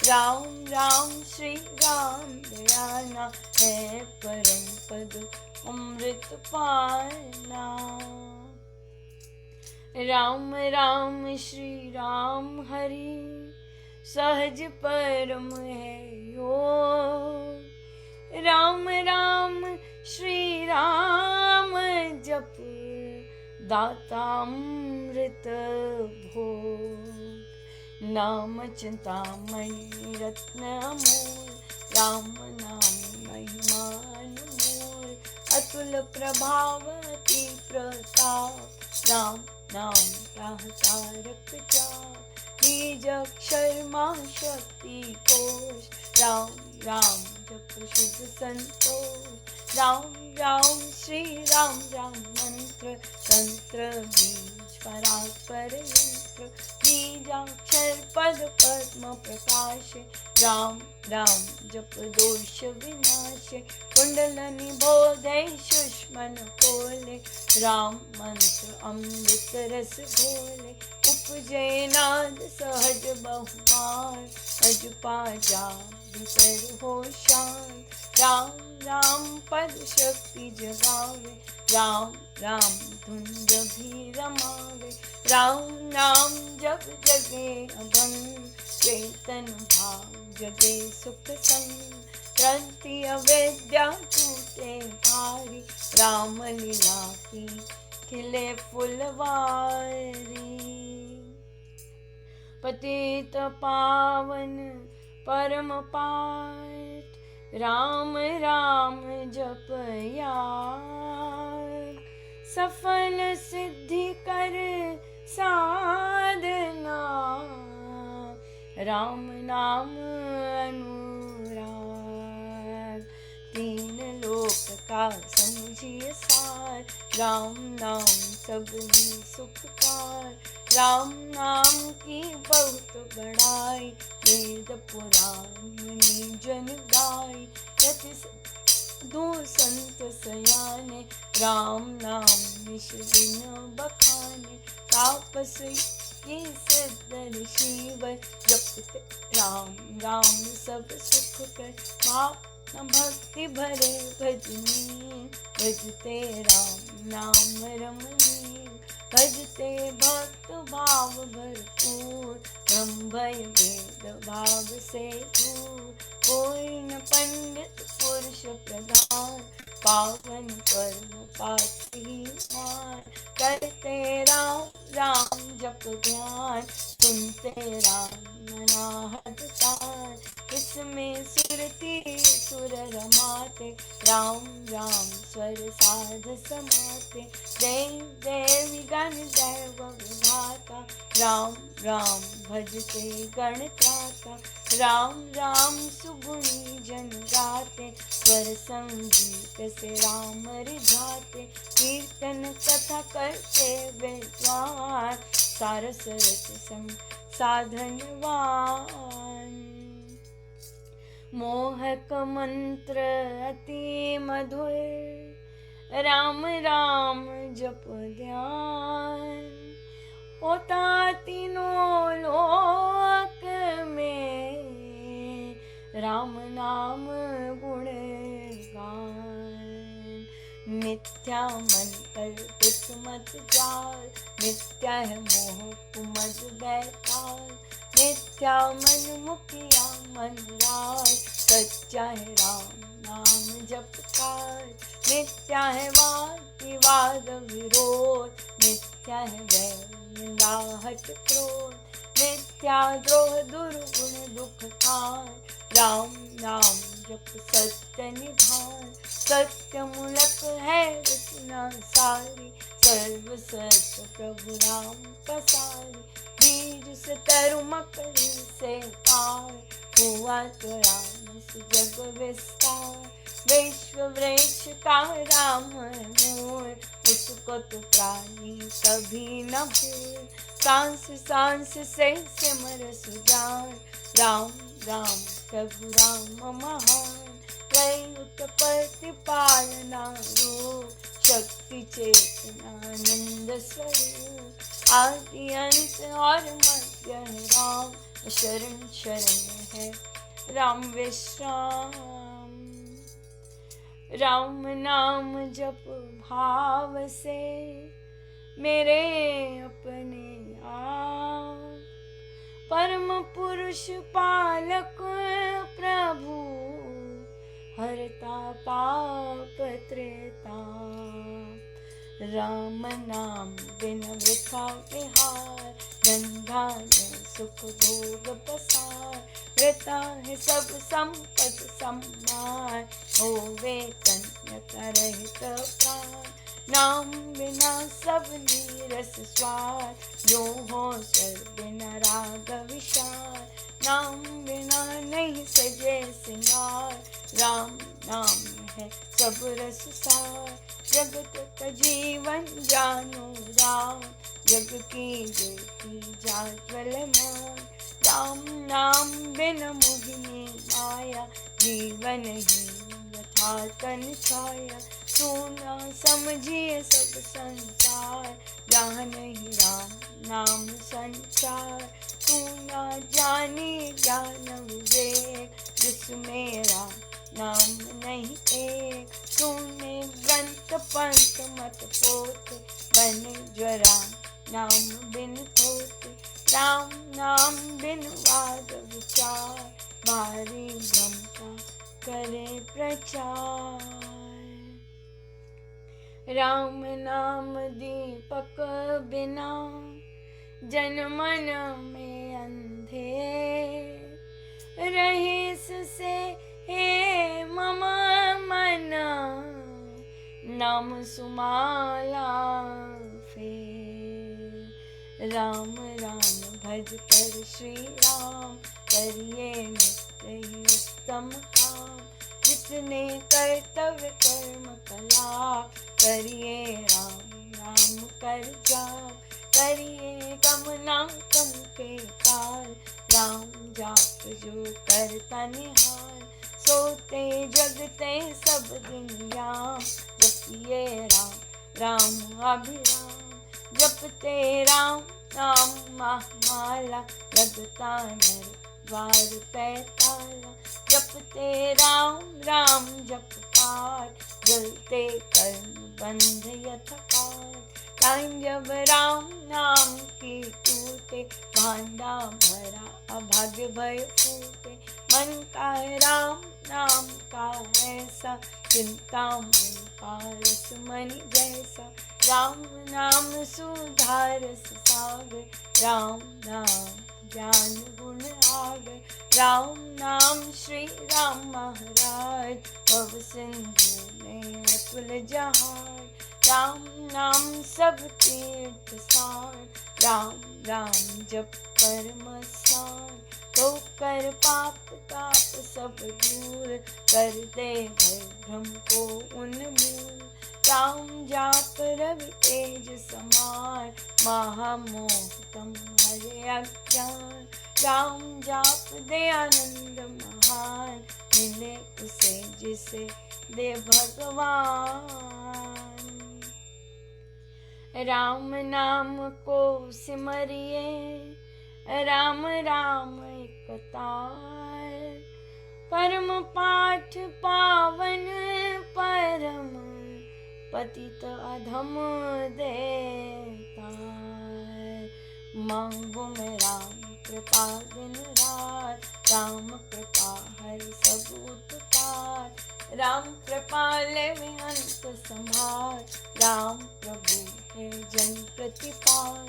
[SPEAKER 1] राम राम श्री राम दयाना, है परम पद अमृत पाना, राम राम श्री राम हरि सहज परम है योग, राम राम श्री राम जप दाता अमृत भोग, नाम चिंतामणि रत्न अमोल, राम नाम महिमा अनमोल, अतुल प्रभाव अति प्रताप, राम नाम तारक जाप, बीज अक्षर माँ शक्ति कोश, राम राम जप शुभ संतोष, राम राम श्री राम राम मंत्र, तंत्र बीज परात्पर यंत्र, बीजाक्षर पद पद्म प्रकाश, राम राम जप दोष विनाश, कुंडलनि बोधे सुष्मन खोले, राम मंत्र अमृत रस घोले, उपजे नाद सहज बहुमार, अज पाजा भीतर हो शांत। राम राम पद शक्ति जगावे, राम राम धुन भी रमावे। राम नाम जप जगे अभंग, चेतन भाव जगे सुख संग। प्रंति अविद्या टूटे भारी, राम लीला की खिले फुलवारी। पतित पावन परम पाठ, राम राम जप यार। सफल सिद्धि कर साधना, राम नाम अनुराग। तीन लोक का समझिए सार, राम नाम सबही सुखकार। राम नाम की बहुत बड़ाई, वेद पुराण मुनि जन गाई। यति दो संत सयाने, राम नाम निश दिन बखाने। तापस की सिद्ध ऋषिवर, जपते राम राम सब सुख कर। पाप न भक्ति भरे भजनी, भजते राम नाम रमणीय। भजते भक्त भाव भरपूर, ब्रह्म भय वेद भाव से दूर। कोई न पंडित पुरुष प्रधान, पावन कर्म पाती मान। करते राम राम जप ध्यान, सुनते राम मनाहत तान। इसमें सुरती सुर रमाते, राम राम स्वर साध समाते। देव देवी गण दैव विधाता, राम राम भजते गण त्राता। राम राम सुगुणी जन गाते, स्वर संगीत से राम रिझाते। कीर्तन कथा करते विद्वान, सारस रस संग साधनवान। मोहक मंत्र अति मधुर, राम राम जप ध्यान। होता तीनों लोक में, राम नाम गुण गान। मिथ्या मन कल्पित मत जाल, मिथ्या है मोह मद बैताल। मिथ्या मन मुखिया मन राज, सच्चा है राम नाम जपकार। मिथ्या है वाद विवाद विरोध, मिथ्या है वैर निंदा हट क्रोध। मिथ्या द्रोह दुर्गुण दुख खान, राम नाम जप सत्य निधान। सत्य मूलक है रचना सारी, सर्व सत्य प्रभु राम पसारी। बीज से तरु मकड़ी से पार, हुआ तो राम से जग विस्तार। विश्व वृक्ष का राम मूल, उसको तो प्राणी कभी न भूल। सांस सांस से सिमर सुजान, राम राम प्रभु राम महान। त्रैलोक प्रतिपालना रूप, शक्ति चेतनानंद स्वरूप। आदि अंत और मध्य है राम, शरण शरण है राम विश्राम। राम नाम जप भाव से, मेरे अपने आप। परम पुरुष पालक प्रभु, हरता पाप त्रेताप। राम नाम बिन वृथा विहार, धन सुख भोग पसार। वृथा है सब संपद सम्मान, होवे तन्य करहित प्राण। नाम बिना सब नीरस स्वार, जो हो सर बिना राग विशार। नाम बिना नहीं सजे सिंगार, राम नाम है सब रस सार। जगत का जीवन जानो राम, जग की ज्योति जाज्वलमान। राम नाम बिन मोहिनी माया, जीवन ही यथा तन छाया। सोना समझिए सब संसार, पार, जहाँ नहीं राम नाम संचार। तू ना जाने ज्ञान विवेक, जिसमें राम नाम नहीं एक। तूने ग्रंथ पंथ मत पोते, बने जो राम नाम बिन होते। राम नाम बिन वाद विचार, भारी भ्रम का करे प्रचार। राम नाम दीपक बिना, जन मन में अंधेर। रहीस से हे मम मन, नाम सुमाला फेर। राम राम भज कर श्री राम, करिए नित्य ही उत्तम काम। जितने कर्तव्य कर्म कलाप, करिए राम राम कर जाप। करिए कम ना कम के काल, राम जाप जो करता निहाल। सोते जगते सब दिन याम, जपिए राम राम अभिराम। जपते राम नाम माला, लगता नर द्वार पे ताला। जपते राम राम जप पाठ, जलते कर्म बंध यथाकाल। टाइम जब राम नाम की टूटे, भांडा भरा अभाग्य भय फूटे। मन का राम नाम का ऐसा, चिंता मन का रस मणि जैसा। राम नाम सुधारस सागर, राम नाम ज्ञान गुण आगर। राम नाम श्री राम महाराज, भव सिंधु में अतुल जहाज। राम नाम सब तीर्थ स्थान, राम राम जप परम स्थान। तो कर पाप ताप सब दूर, कर दे भय भ्रम को उन्मूल। राम जाप रवि तेज समान, महामोह तम हरे अज्ञान। राम जाप दे आनंद महान, मिले उसे जिसे दे भगवान। राम नाम को सिमरिए, राम राम एक तार। परम पाठ पावन परम, पतित अधम देतार। मांगो मैं राम कृपा दिन रात, राम कृपा हरि सब उत्पात। राम कृपा ले अंत संभार, राम प्रभु है जन प्रतिपाल।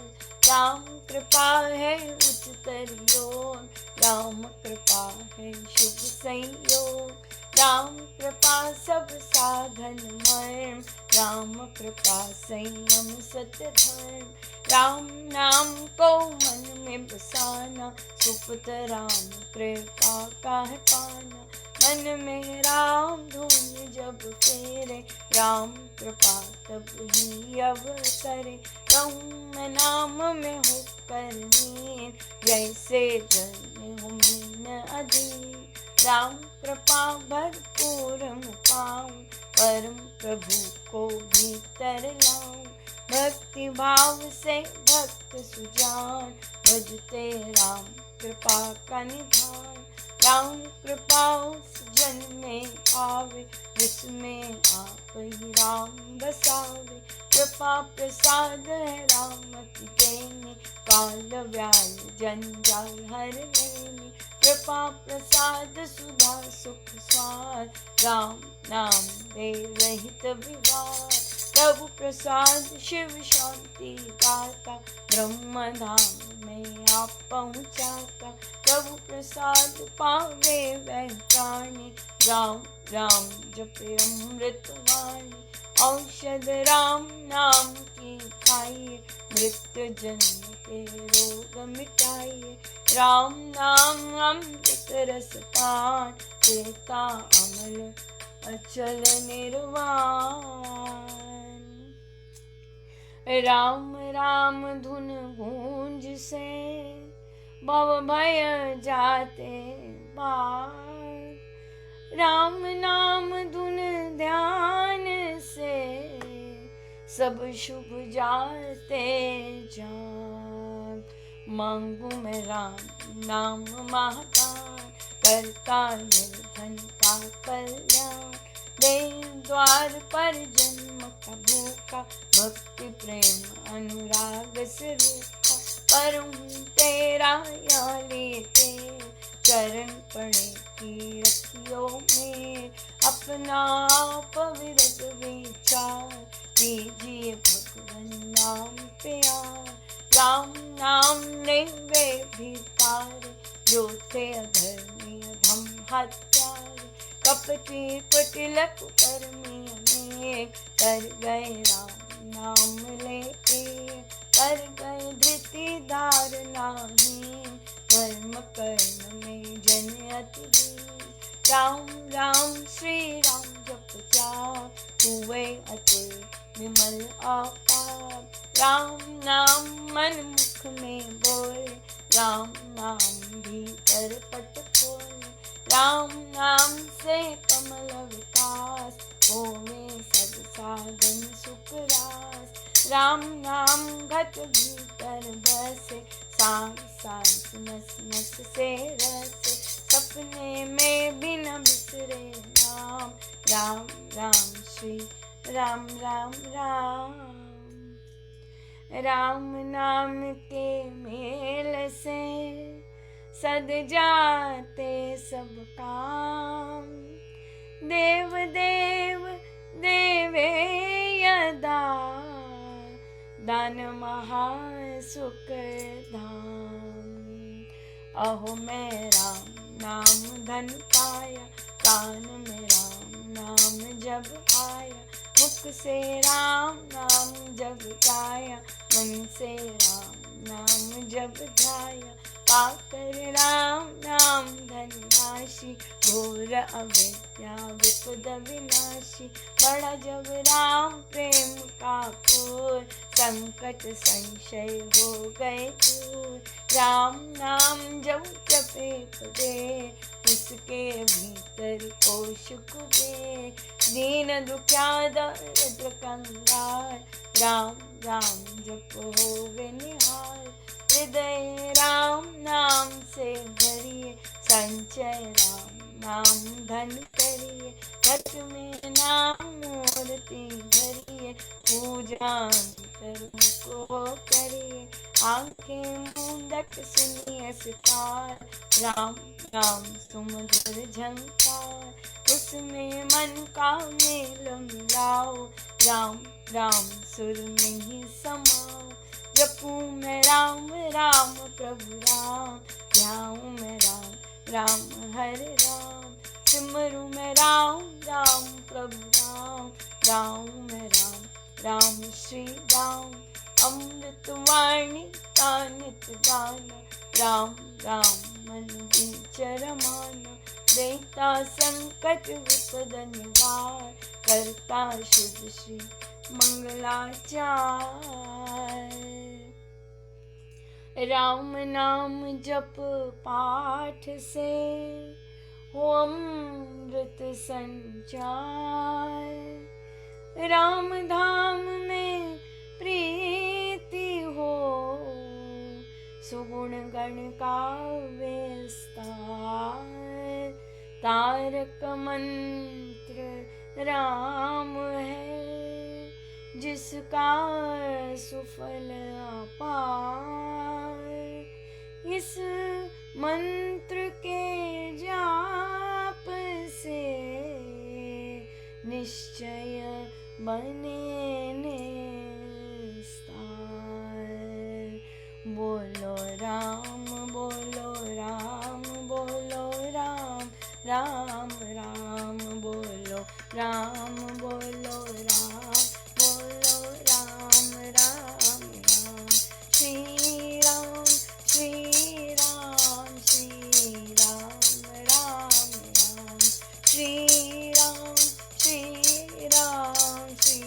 [SPEAKER 1] राम कृपा है उच्चतर योग, राम कृपा है शुभ संयोग। राम कृपा सब साधन मर्म, राम कृपा संयम सत्य धर्म। राम नाम को मन में बसाना, सुपत राम कृपा का है पाना। मन में राम धुन जब फेरे, राम कृपा तब ही अवसरे। कहूँ मैं नाम में होकर लीन, जैसे जल में हूँ मीन अधीन। राम कृपा भरपूर पाऊं, परम प्रभु को भीतर लाऊं। भक्ति भाव से भक्त सुजान, भजते राम कृपा का निधान। राम कृपा उस जन में आवे, जिसमें आप ही राम बसावे। कृपा प्रसाद है राम की देनी, काल व्याल जंजाल हर लेनी। कृपा प्रसाद सुधा सुख स्वाद, राम नाम दे रहित विवाद। प्रभु प्रसाद शिव शांति दाता, ब्रह्म धाम में आप पहुँचाता। प्रभु प्रसाद पावे वह प्राणी, राम राम जपे अमृत वाणी। औषध राम नाम की खाइए, मृत्यु जन्म के रोग मिटाइए। राम नाम अमृत रस पान, देता अमल अचल निर्वाण। राम राम धुन गूंज से, भव भय जाते पार। राम नाम धुन ध्यान से, सब शुभ जाते जान। मांगू मैं राम नाम महादान, करता निर्धन का कल्याण। दे द्वार पर जन्म का भूखा, भक्ति प्रेम अनुराग से रूखा। परम तेरा या लेते, चरण पड़े की रखियो में। अपना पवित्र विचार, दीजिए भगवान नाम प्यार। राम नाम ने वे भी तारे, जो थे अधर्मी अधम हत्यारे। कपटी कुटिल कुकर्मी अनेक, कर गए राम नाम लेके। कर गए धृति धारना ही, धर्म कर्म में जन अति वीर। राम राम श्री राम जप जाप, हुए अतुल विमल अपार। राम नाम मन मुख में बोल, राम नाम भीतर पट खोल। राम नाम से कमल विकास, होवे सब साधन सुख रास। राम नाम घट भीतर बसे, सांस सांस नस नस से रस। सपने में भी न बिसरे नाम, राम राम श्री राम राम राम। राम नाम के मेल से सद जाते सब काम। देव देव देवे यदा, दान महा सुख धाम। अहो मैं राम नाम धन पाया, कान में राम नाम जब आया। मुख से राम नाम जब गाया, मन से राम नाम जब ध्याया। पाकर राम नाम धन राशि, घोर अविद्या विपद विनाशी। बड़ा जब राम प्रेम का पूर, संकट संशय हो गए दूर। राम नाम जब जपे दे, उसके भीतर कोश कुबेर। दीन दुखिया दरिद्र कंगाल, राम राम जप होवे निहाल। हृदय राम नाम से भरिए, संचय राम नाम धन करिए। घट में नाम मूर्ति धरिए, पूजा को करिए। आंखें मूंदक सुनिए सितार, राम राम सुमधुर झंकार। उसमें मन का मेल मिलाओ, राम राम सुर में ही समाओ। जपूं मैं राम राम प्रभु राम, ध्याऊं मैं राम राम हरे राम। सिमरूं मैं राम राम प्रभु राम, गाऊं मैं राम राम श्री राम। अमृत वाणी का नित गाना, राम राम मन विचर माना। देता संकट विपद निवार, करता शुभ श्री मंगलाचार। राम नाम जप पाठ से हो अमृत संचार। राम धाम में प्रीति हो, सुगुण गण का विस्तार। तारक मंत्र राम है, जिसका सुफल अपार। इस मंत्र के जाप से निश्चय बने निस्तार। बोलो राम बोलो राम बोलो राम, राम राम बोलो राम बोलो राम बोलो राम, राम राम। श्री राम श्री राम श्री राम, राम राम। श्री राम श्री राम श्री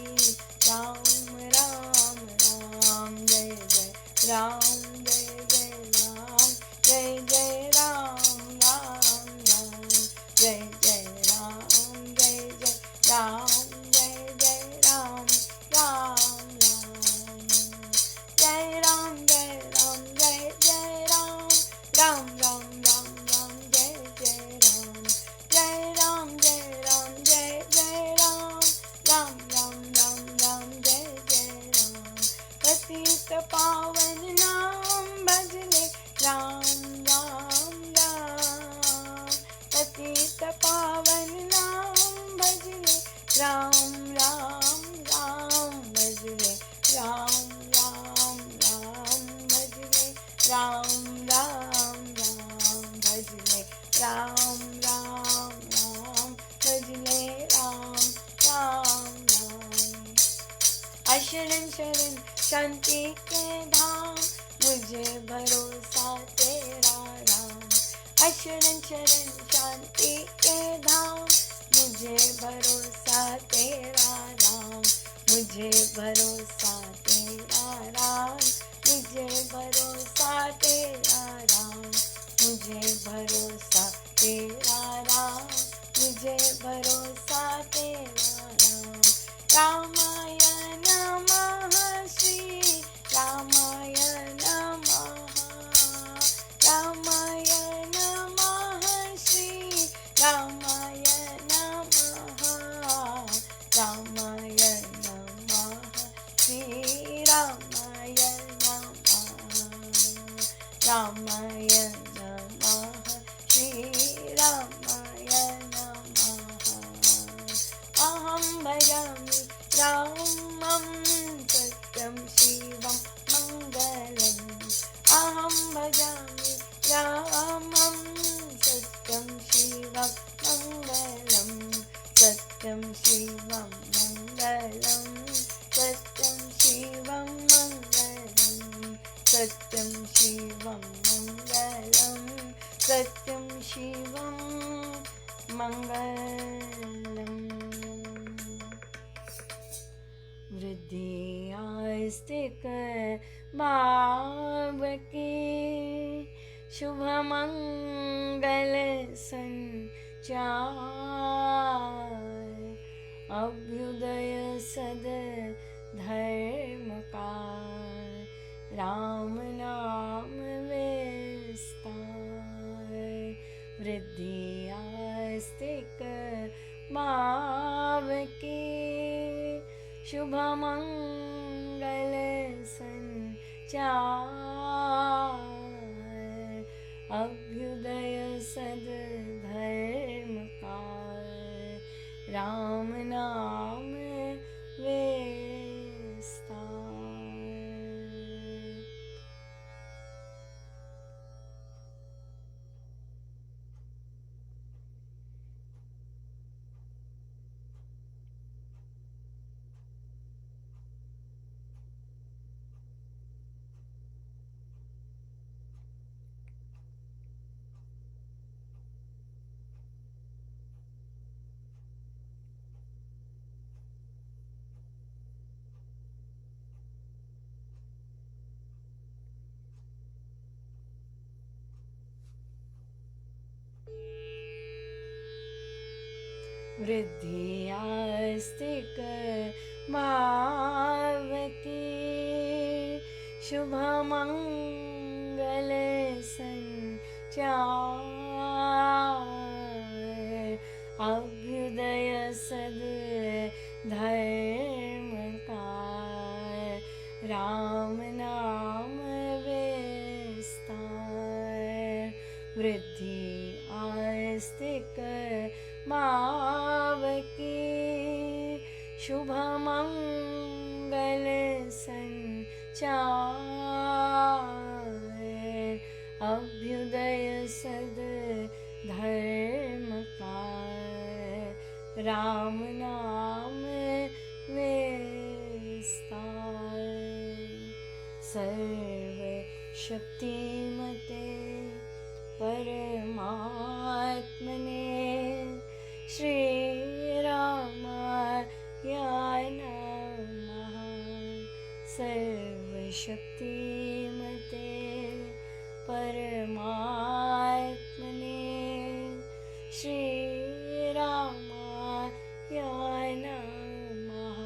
[SPEAKER 1] राम राम राम भजले राम राम राम। शरण शरण शांति के धाम मुझे भरोसा तेरा राम। शरण शरण शांति के धाम मुझे भरोसा तेरा राम। मुझे भरोसा तेरा राम। मुझे भरोसा तेरा राम। मुझे भरोसा तेरा राम। मुझे भरोसा तेरा राम। रामाय नमः श्री रामाय नमः। रामाय नमः श्री रामाय नमः। रामाय नमः श्री रामाय नमः। रामाय नमः श्री रामाय नमः। अहं भजामि रामं सत्यं शिवं मङ्गलम्। अहं भजामि रामं सत्यं शिवं मङ्गलम्। सत्यं शिवं मङ्गलम्। सत्यं शिवं मङ्गलम्। सत्यं शिवं मङ्गलम्। सत्यं शिवं मङ्गलम्। वृद्धियास्तिक भावकी शुभमंगल संचार। अभ्युदय सद धर्म का राम नाम विस्तार। वृद्धि आस्तिक भावकी शुभमंगल संचार। अभ्युदय सद धर्म का राम नाम विस्तार। वृद्धि आस्तिक भावकी शुभमंगल संचार। अभ्युदय सद धर्म का राम नाम विस्तार। वृद्धि आस्तिक भावकी शुभमंगल संचार। अभ्युदय सद धर्म का राम नाम विस्तार। सर्व शक्तिमते परमात्मने श्री रामाय नमः। सर्वशक्तिमते परमात्मने श्री रामाय नमः।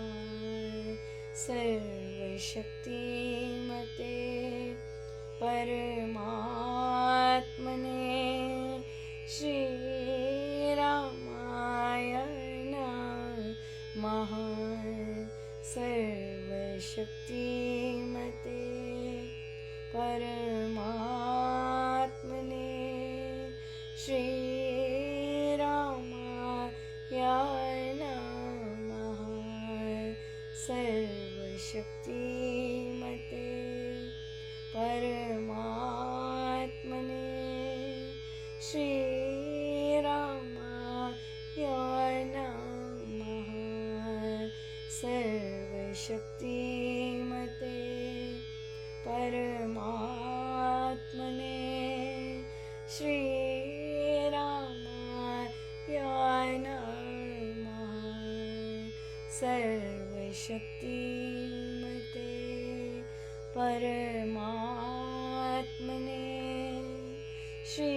[SPEAKER 1] सर्वशक्तिमते परमात्मने श्री रामाय नमः। सर्वशक्तिमते परमात्मने श्री रामाय नमः। सर्वशक्तिमते परमात्मने श्री सर्वशक्तिमते परमात्मने श्री